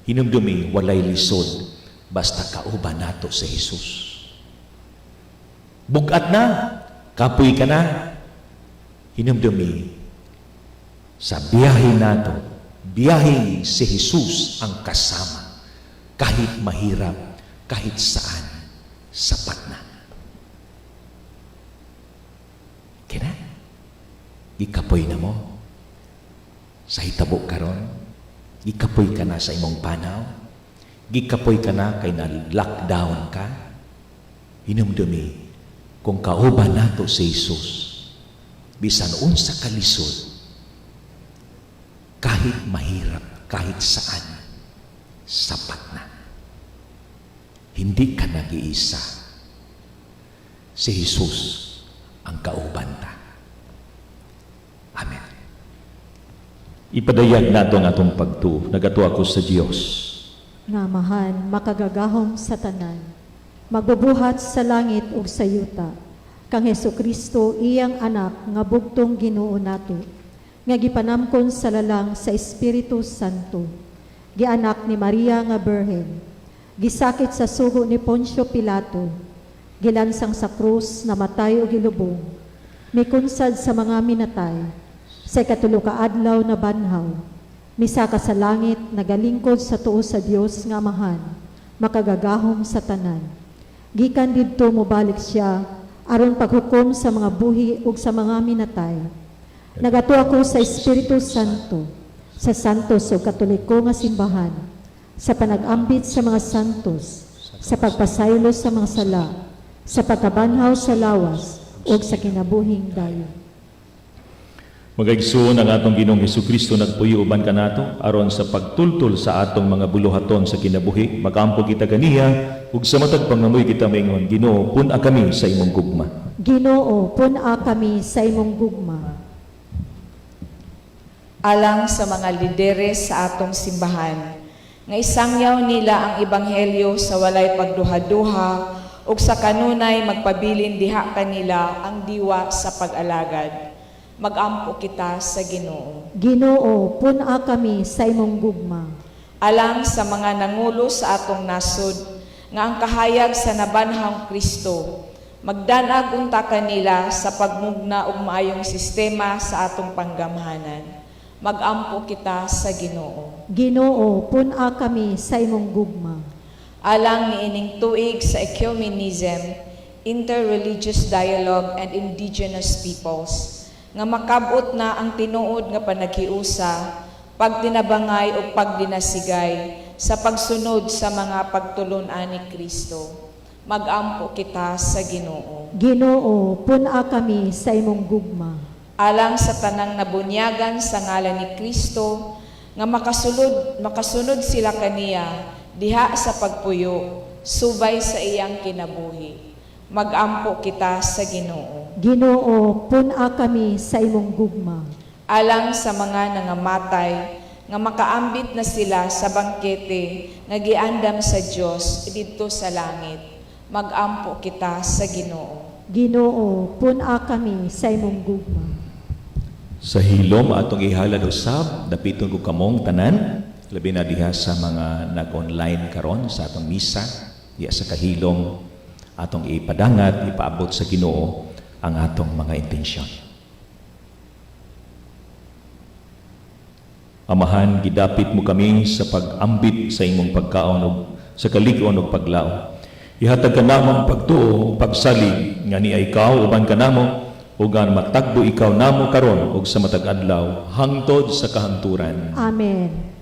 hinumdumi walay lisod, basta kauban nato sa Jesus. Bugat na, kapoy ka na, hinumdumi sa biyahe nato, biyahe si Jesus ang kasama, kahit mahirap, kahit saan, sapat na. Kina? Ikapoy na mo. Sa hitabo karon, gikapoy ka na sa imong panaw, gikapoy ka na kay na lockdown ka, hinumdumi, kung kauban nato si Jesus, bisan unsa kalisod, kahit mahirap, kahit saan, sapat na. Hindi ka nag-iisa. Si Jesus ang kauban ta. Amen. Ipadayag nato ang atong pagtuo. Nagato ako sa Dios. Nga mahan, makagagahom sa tanan, magbubuhat sa langit ug sa yuta, kang Hesukristo iyang anak nga bugtong Ginoo nato, nga gipanamkon sa lalang sa Espiritu Santo, gianak ni Maria nga Birhen, gisakit sa sugo ni Poncio Pilato, gilansang sa krus, namatay o gilubong, mikunsad sa mga minatay, sa ikatulo ka adlaw na banhaw, misaka sa langit, nagalingkod sa tuo sa Dios nga Amahan, makagagahom sa tanan. Gikan didto mobalik siya aron paghukom sa mga buhi ug sa mga minatay. Nagato ako sa Espiritu Santo, sa santos ug katoliko nga simbahan, sa panag-ambit sa mga santos, sa pagpasaylo sa mga sala, sa pagkabanhaw sa lawas ug sa kinabuhing dayon. Magaigsoon ang atong Ginoong Hesukristo nagpuyo uban kanato aron sa pagtultol sa atong mga buluhaton sa kinabuhi. Magampo kita kaniya ug sa matag pangamoy kita maingon, Ginoo, pun-a kami sa imong gugma. Ginoo, pun-a kami sa imong gugma. Alang sa mga lideres sa atong simbahan, nga isangyaw nila ang ebanghelyo sa walay pagduha-duha ug sa kanunay magpabilin diha kanila ang diwa sa pag-alagad. Magampo kita sa Ginoo. Ginoo, pun-a kami sa imong gugma. Alang sa mga nangulo sa atong nasod, nga ang kahayag sa nabanhang Kristo, magdanag unta kanila sa pagmugna og maayong sistema sa atong panggamhanan. Magampo kita sa Ginoo. Ginoo, pun-a kami sa imong gugma. Alang niining tuig sa ecumenism, interreligious dialogue, and indigenous peoples, nga makabot na ang tinuod nga panaghiusa, pagtinabangay o pagdinasigay sa pagsunod sa mga pagtulon-an ni Kristo. Magampo kita sa Ginoo. Ginoo, puna kami sa imong gugma. Alang sa tanang nabunyagan sa ngalan ni Kristo, nga makasunod sila kaniya diha sa pagpuyo, subay sa iyang kinabuhi. Magampo kita sa Ginoo. Ginoo, puna kami sa imong gugma. Alang sa mga nangamatay, nga makaambit na sila sa bangkete nga giandam sa Dios didto sa langit. Magampo kita sa Ginoo. Ginoo, puna kami sa imong gugma. Sa hilom atong ihalad usab, dapiton ko kamong tanan, labi na diha sa mga nag-online karon sa atong misa, diha sa kahilom, atong ipadangat, ipaabot sa Ginoo ang atong mga intensyon. Amahan, gidapit mo kami sa pag-ambit sa imong pagkaon ug sa kalig-on ug paglaom. Ihatag ka namong pagtuo, pagsalig, nga niya ikaw, uban ka namo, ug ang matagbo ikaw namo karon ug sa matag adlaw, hangtod sa kahanturan. Amen.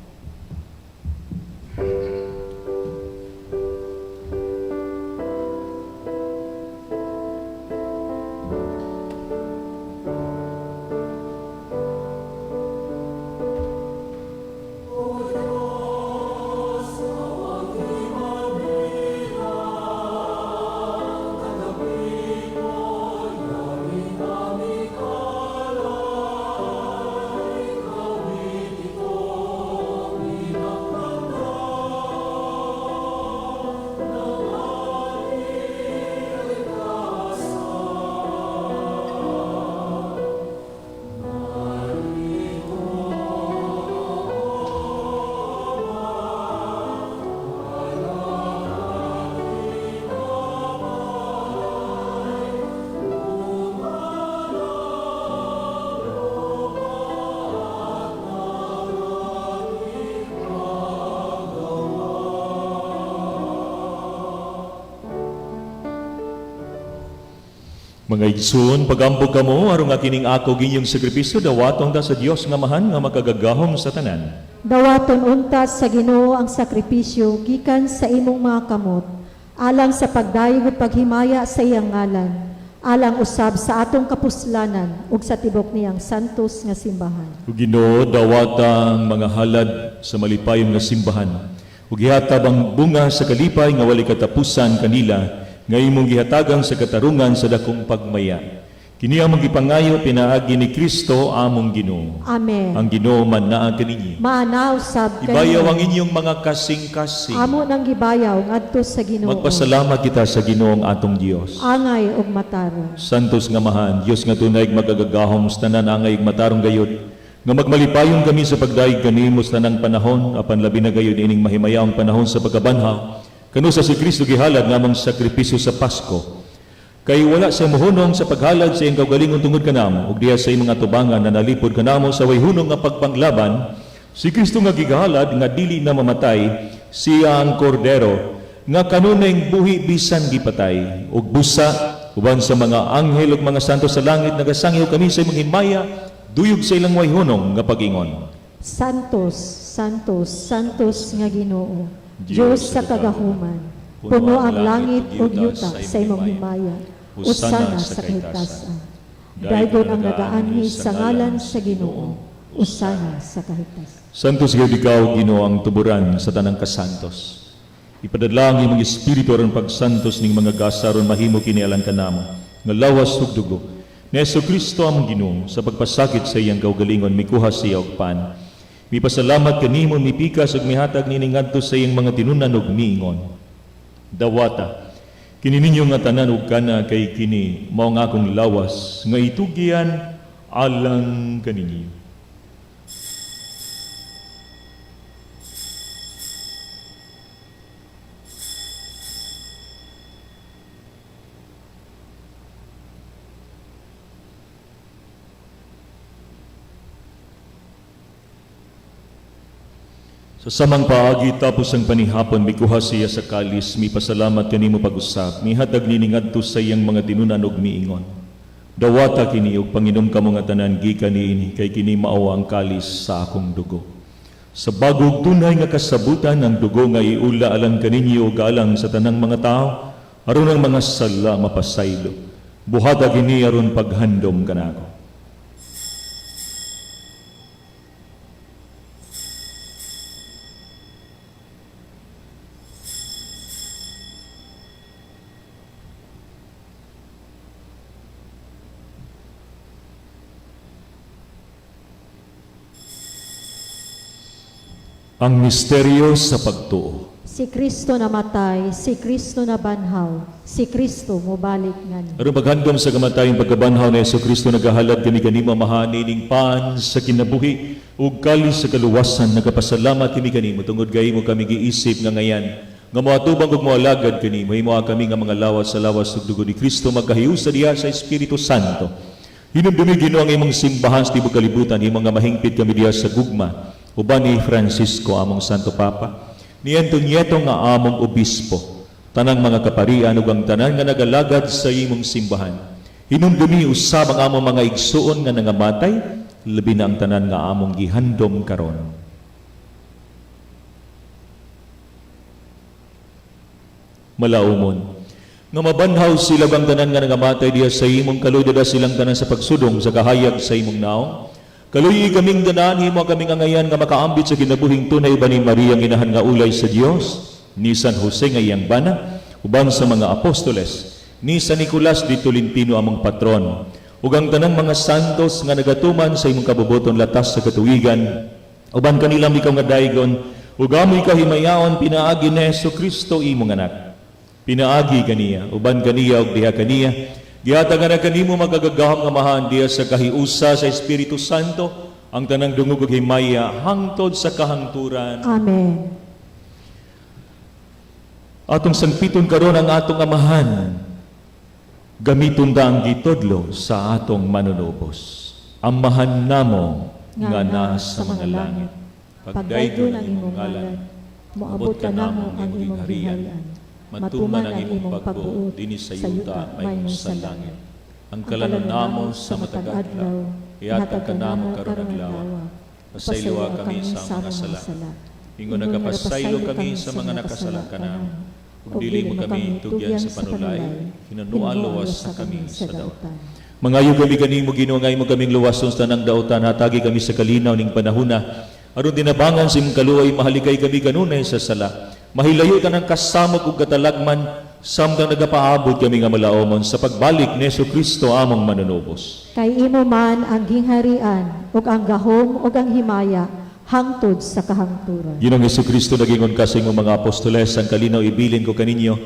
Mga igsoon, pagambog kamo aron nga kining ako ginyong sakripisyo dawaton ta sa Dios nga mahan nga makagagahom sa tanan. Dawaton untas sa Ginoo ang sakripisyo gikan sa imong mga kamot, alang sa pagdayeg ug paghimaya sa iyang ngalan, alang usab sa atong kapuslanan ug sa tibok niyang santos nga simbahan. Ug Ginoo, dawatang mga halad sa malipayong nga simbahan, ug ihatab ang bunga sa kalipay nga walay katapusan kanila, nga imong gihatagan sa katarungan sa dakong pagmaya. Kini among gipangayo pinaagi ni Kristo among Ginoo. Amen. Ang Ginoo man naa kaninyo. Maanaw sab Ibayaw ang inyong mga kasing-kasing. amo nang gibayaw ngadto sa Ginoo. Magpasalamat kita sa Ginoong atong Dios. Angay ug matarong. Santos nga mahan, Dios nga tunay magagagahom sa tanan angay ug matarong gayud. Nga magmalipayong kami sa pagdaig kanimo sa tanang panahon, apan labi na gayud ining mahimayawng panahon sa pagkabanhaw. Kano sa si Kristo gihalad ngamong sakripisyo sa Pasko. Kay wala sa mohunong sa paghalad sa iyang kaugalingon tungod kanamo ug diha sa imong atubangan na nalipod kanamo sa way hunong nga pagpanglaban, si Kristo nga gihalad nga dili na mamatay, siya ang kordero nga kanunay buhi bisan gipatay ug busa uban sa mga anghel ug mga santo sa langit nagasangyo kami sa imong himaya duyog sa ilang way hunong nga pag-ingon. Santos, Santos, Santos nga Ginoo, Diyos sa kagahuman, puno ang langit ug yuta sa imong himaya, usana sa kahigtasan. Daygon ang nagaanhi sa ngalan sa Ginoo, usana sa kahigtasan. Santos gayud ikaw, Ginoo, ang tuburan sa tanang kasantos. Ipadadla ang imong espiritu aron pagsantos ning mga gasa aron mahimo kini alang kanamo nga lawas ug dugo ni Jesu-Kristo among Ginoo sa pagpasakit sa iyang kaugalingon mikuha siya og pan. Mipasalamat kanimo mipikas ug mihatag nini ngadto sa iyang mga tinunan ug miingon. Dawata kini ninyo nga tanan ug kana kay kini mao nga akong lawas nga itugyan alang kaninyo. Sa samang paagi tapos ang panihapon, mikuha siya sa kalis, mi pasalamat kanimo pag-usap, mi hatag niningadto sa iyang mga tinunan ug miingon. Dawata kini ug panginom kamo nga tanan gikan niini kay kini mao ang kalis sa akong dugo. Sa bagog tunay nga kasabutan ang dugo nga iula alang kaninyo ug alang sa tanang mga tao, aron ang mga sala mapasaylo. Buhata kini aron paghandom kanako. Ang misteryo sa pagtuo. Si Kristo namatay, si Kristo nabanhaw, si Kristo mubalik ngani. Aron paghandom sa kamatayang pagkabanhaw ni Jesucristo nagahalad kami kanimo mahani ning paan sa kinabuhi ug kalis sa kaluwasan nagapasalamat kami kanimo tungod kay mo kami giisip nga ngayan nga moatubang ug moalagad kanimo himo kami nga mga lawas sa lawas ug dugo ni Kristo magkahiusa diha sa Espiritu Santo. Hinumdumi Ginoo ang imong simbahan sa tibuok kalibutan himo nga mahingpit kami diha sa gugma uban ni Francisco among Santo Papa, ni Antonieto nga among obispo, tanang mga kaparian ug ang tanan nga nagalagad sa imong simbahan. Hinumdumi usab ang among mga igsuon nga nangamatay, labi na ang tanan nga among gihandom karon. Malaumon, nga mabanhaw sila bang tanan nga nangamatay diha sa imong kaludada silang tanan sa pagsudong sa kahayag sa imong naong. Kaluyi kaming danan, himo kaming angayan nga makaambit sa kinabuhing tunay ba ni Maria ang inahan nga ulay sa Dios, ni San Jose nga iyang bana, uban sa mga apostoles, ni San Nicolas di Tolentino among patron, ug ang tanang mga santos nga nagatuman sa imong kabubuton latas sa katuigan, uban kanilang ikaw nga daygon, ug amoy kahimayaon pinaagi ni Jesucristo imong anak. Pinaagi kaniya, uban kaniya ug diha kaniya, gihatag na kanimo magagagahom nga mahan diya sa kahiusa sa Espiritu Santo, ang tanang dungog ug himaya hangtod sa kahangturan. Amen. Atong sangpiton karon ang atong amahan. Gamiton ta ang gitudlo sa atong manunubos. Amahan namo nga nasa mga langit. Pagdaygon ang imong ngalan, moabot ka namo ang imong giharian. Matuman ang imong pagbuot dinhi sa yuta yuta mayong mayong sa sa langit. langit. Ang kalanon namo sa matag adlaw, ihatag ka namo karon adlaw. Pasayloa kami sa mga sala. Ingon nagapasaylo kami sa mga nakasala kanamo. Ug dili mo kami tugyan sa panulay, hinanua luwas sa kami sa dautan. Mangayo kami kanimo Ginoo nga imo kaming luwason sa tanang dautan, hatagi kami sa kalinaw ning panahuna. Aron dinabangan sa imong kaluoy, mahaligay kami kanunay sa sala. Mahilayo ka ng kasamog ug katalagman, samtang nagapaabot kami nga malaomon sa pagbalik ni Jesucristo among manunubos. Kay imo man ang gingharian, ug ang gahom ug ang himaya, hangtod sa kahangturan. Ginoong Jesucristo nagingon ka sa imong mga apostoles, ang kalinaw ibilin ko kaninyo.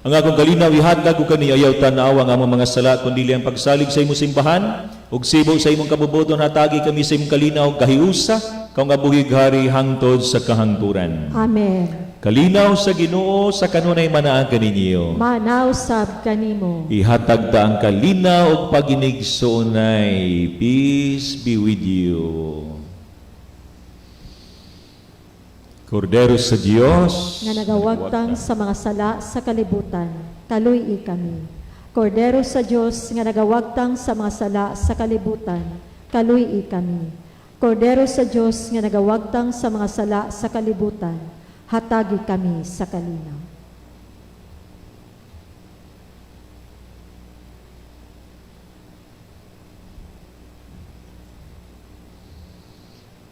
Ang akong kalinaw ihatag ko kaniyo, ayaw tanaw ang among mga sala, kundi ang pagsalig sa imong simbahan, ug sibo sa imong kabubuton, hatagi kami sa imong kalinaw, kahiusa, kang abuhig hari hangtod sa kahangturan. Amen. Kalinaw sa Ginoo sa kanunay manaan kaninyo. Manaw sab kanimo. Ihatag ta ang kalinaw ug paginigsoonay. Peace be with you. Kordero sa Dios, Nga nagawagtang sa mga sala sa kalibutan, kaluy kami. Kordero sa Dios nga nagawagtang sa mga sala sa kalibutan, kaluy kami. Kordero sa Dios nga nagawagtang sa mga sala sa kalibutan, hatagi kami sa kalinaw.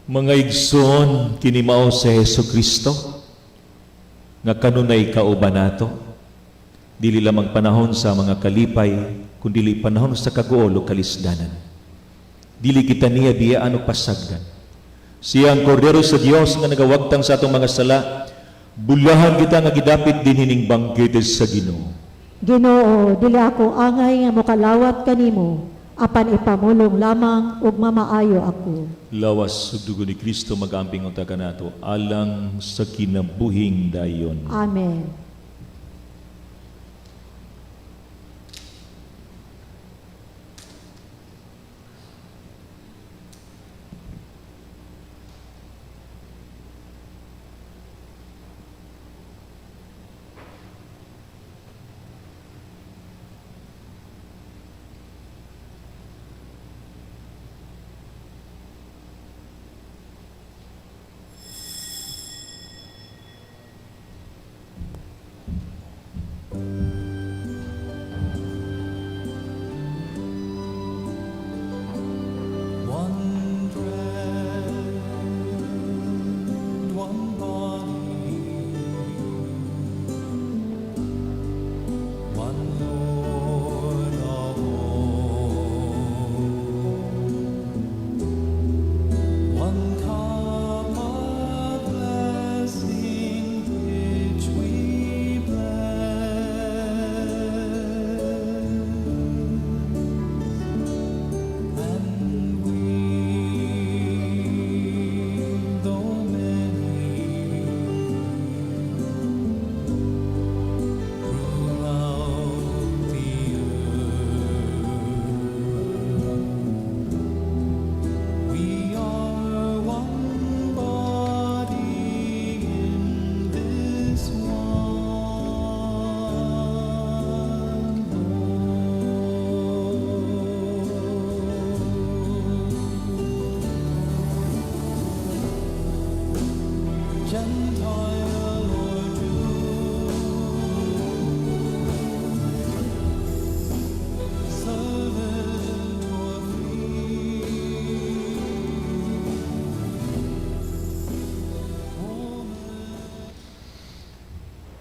mga igsoon kinimao sa Jesucristo nga kanunay kauban nato, dili lamang panahon sa mga kalipay, kundi panahon sa kaguol o kalisdanan. Dili kita niya biyaan o pasagdan. Siya ang kordero sa Dios nga nagawagtang sa atong mga sala, bulahan kita nga gidapit din hining bangkete sa Ginoo. Ginoo, dili ako angay nga mokalawat kanimo, apan ipamulong lamang ug mamaayo ako. Lawas ug dugo ni Kristo magamping unta kanato alang sa kinabuhing dayon. Amen.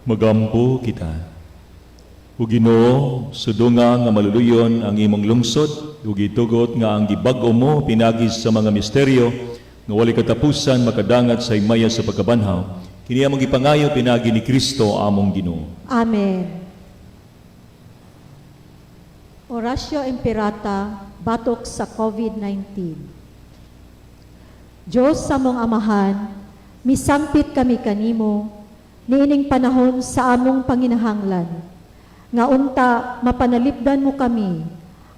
Magampo kita. O Ginoo, sudunga nga maluluyon ang imong lungsod, ug gitugot nga ang gibag-o mo pinagis sa mga misteryo, nga wali katapusan makadangat sa himaya sa pagkabanhaw. Kini among gipangayo pinagi ni Kristo among Ginoo. Amen. Oratio Imperata, batok sa COVID-19. Diyos sa among amahan, misampit kami kanimo, niining panahon sa among panginahanglan. Nga unta, mapanalipdan mo kami,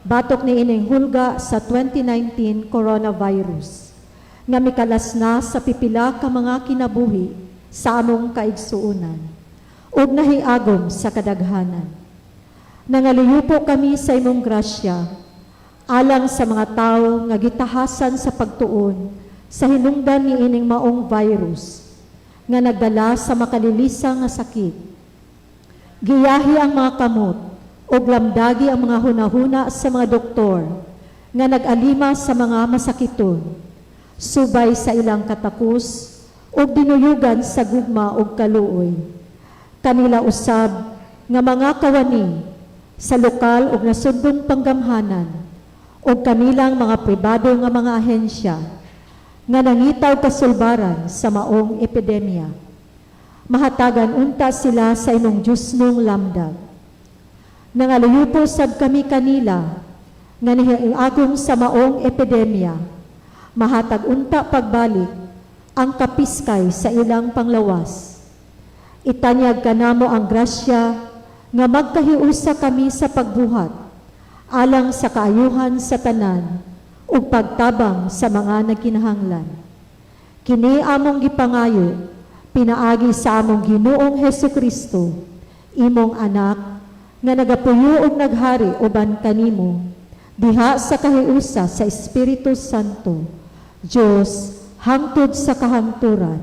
batok niining hulga sa 2019 coronavirus. Nga mikalas na sa pipila ka mga kinabuhi sa among kaigsuunan. Ug nahiagom sa kadaghanan. Nangaliyupo kami sa imong grasya, alang sa mga tao nga gitahasan sa pagtuon sa hinungdan ni ining maong virus, nga nagdala sa makalilisa nga sakit. Giyahi ang mga kamot, o lamdagi ang mga hunahuna sa mga doktor, nga nag-alima sa mga masakiton, subay sa ilang katakos, o dinuyugan sa gugma o kaluoy. Kanila usab, nga mga kawani, sa lokal o nasundong panggamhanan, o kanilang mga pribado nga mga ahensya, nga nangitaw kasulbaran sa maong epidemya. Mahatagan unta sila sa imong Diyos nung lamdag. Nangaluyupo sab kami kanila, nga nihiagom sa maong epidemya, mahatag unta pagbalik ang kapiskay sa ilang panglawas. Itanyag kanamo ang grasya, nga magkahiusa kami sa pagbuhat, alang sa kaayuhan sa tanan, ug pagtabang sa mga nagkinahanglan. Kini among gipangayo, pinaagi sa among Ginoong Hesukristo, imong anak, nga nagapuyo ug naghari uban kanimo, diha sa kahiusa sa Espiritu Santo, Dios hangtod sa kahangturan.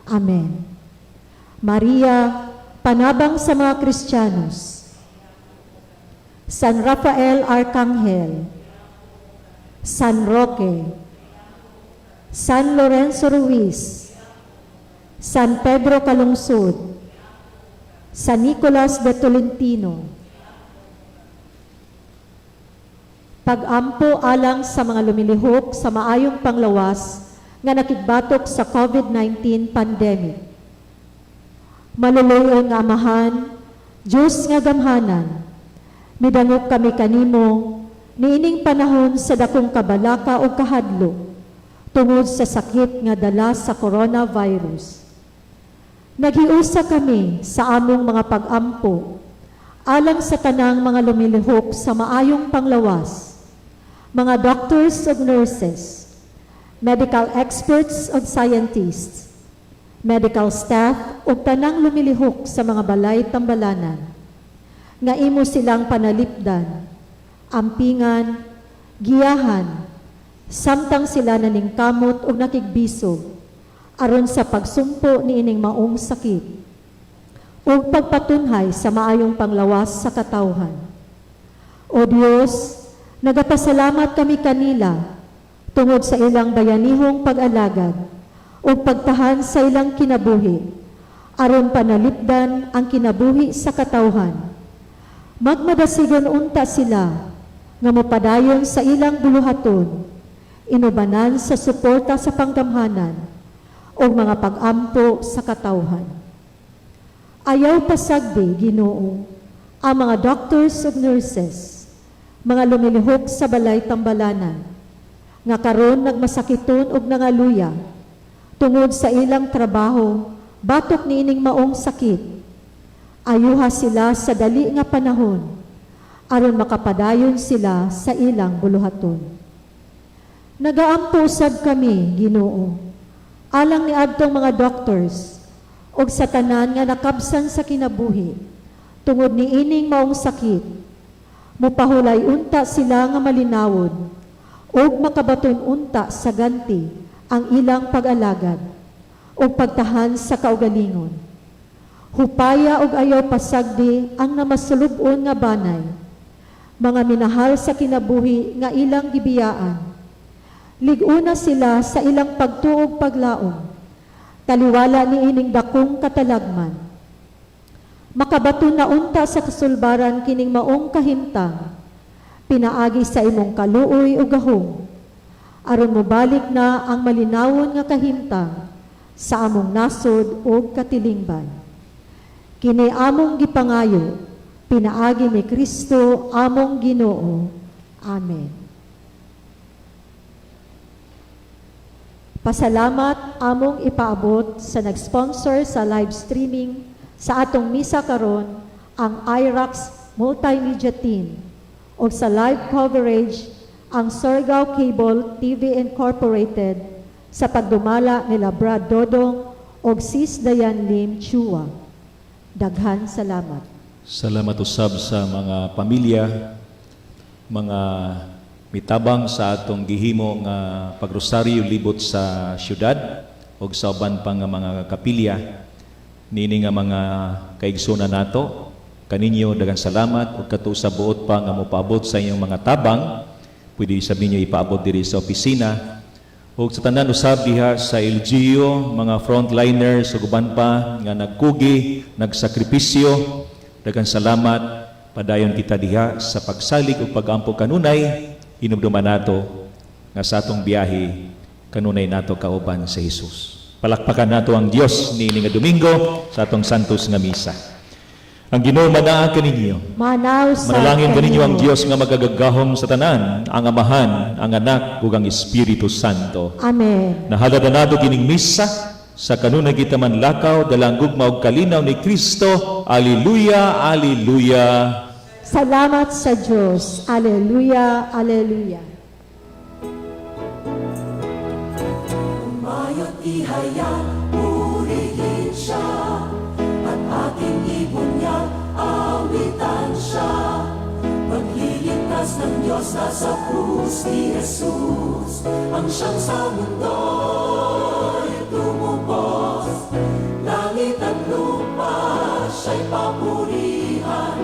Amen. Maria, panabang sa mga Kristiyanos. San Rafael Arcangel, San Roque, San Lorenzo Ruiz, San Pedro Calungsod, San Nicolas de Tolentino. Pag-ampo alang sa mga lumilihok sa maayong panglawas nga nakigbatok sa COVID-19 pandemic. Maluluyon nga amahan, Diyos nga gamhanan, midangop kami kanimo, niining panahon sa dakong kabalaka o kahadlok, tungod sa sakit nga dala sa coronavirus. Naghiusa kami sa among mga pag-ampo, alang sa tanang mga lumilihok sa maayong panglawas, mga doctors ug nurses, medical experts ug scientists, medical staff ug tanang lumilihok sa mga balay tambalanan, nga imo silang panalipdan, ampingan, giyahan, samtang sila naningkamot ug nakigbisog, aron sa pagsumpo ni ining maong sakit, ug pagpatunhay sa maayong panglawas sa katawhan. O Dios, nagapasalamat kami kanila, tungod sa ilang bayanihong pag-alagad, o pagtahan sa ilang kinabuhi, aron panalipdan ang kinabuhi sa katawhan. Magmadasigon unta sila, nga mopadayon sa ilang buluhaton, inubanan sa suporta sa panggamhanan, o mga pag-ampo sa katawhan. Ayaw pasagdi, Ginoo, ang mga doctors ug nurses, mga lumilihok sa balay tambalanan, nga karon nagmasakiton ug nangaluya, tungod sa ilang trabaho, batok niining maong sakit. Ayuha sila sa dali nga panahon, aron makapadayon sila sa ilang buluhaton. Nagaampo usab kami, Ginoo, alang ni adtong mga doctors, og sa tanan nga nakabsan sa kinabuhi, tungod niining maong sakit. Mupahulay unta sila nga malinawon, og makabaton unta sa ganti, ang ilang pag-alagad o pagtahan sa kaugalingon. Hupaya og ayaw pasagdi ang namasulubon nga banay, mga minahal sa kinabuhi nga ilang gibiyaan. Liguna sila sa ilang pagtuog paglaom, taliwala ni ining dakong katalagman. Makabaton na unta sa kasulbaran kining maong kahimtang, pinaagi sa imong kaluoy o gahom, aron mobalik na ang malinawon nga kahimtang sa among nasod o katilingban. Kini among gipangayo, pinaagi ni Kristo among Ginoo. Amen. Pasalamat among ipaabot sa nag-sponsor sa live streaming sa atong misa karon, ang IRAX Multimedia Team, o sa live coverage ang Surigao Cable TV Incorporated sa pagdumala nila Brad Dodong o Sis Dayan Lim Chua. Daghan salamat. Salamat usab sa mga pamilya, mga mitabang sa atong gihimo nga pagrosaryo libot sa syudad o sa uban pa nga mga kapilya. Nini nga mga kaigsunan nato, kaninyo daghang salamat ug kato sa buot pa nga mopaabot sa inyong mga tabang. Pwede sabihin niyo ipaabot diri sa opisina ug sa tanan usab diha sa LGU, mga frontliners ug uban pa nga nagkugi, nagsakripisyo. Daghang salamat, padayon kita diha sa pagsalig ug pagampo kanunay hinumduman nato nga sa atong biyahe kanunay nato kauban sa Hesus. Palakpakan nato ang Dios niini nga Domingo sa atong santos nga misa. Ang Ginoo manaa kaninyo. Manaw sa Manalangin kaninyo ang kanimo. Dios nga magagagahom sa tanan, ang Amahan, ang Anak ug ang Espiritu Santo. Amen. Nahaladanado kining misa sa kanunay kita manlakaw dalang gugma ug kalinaw ni Kristo. Alleluia, alleluia. Salamat sa Diyos. Alleluia, alleluia. Mayo't ihaya, purihin siya, at ating ibunyan, awitan siya. Pagliligtas ng Diyos nasa krus ni Jesus, ang siyang sa mundo'y tumubos. Langit at lupa siya'y papurihan,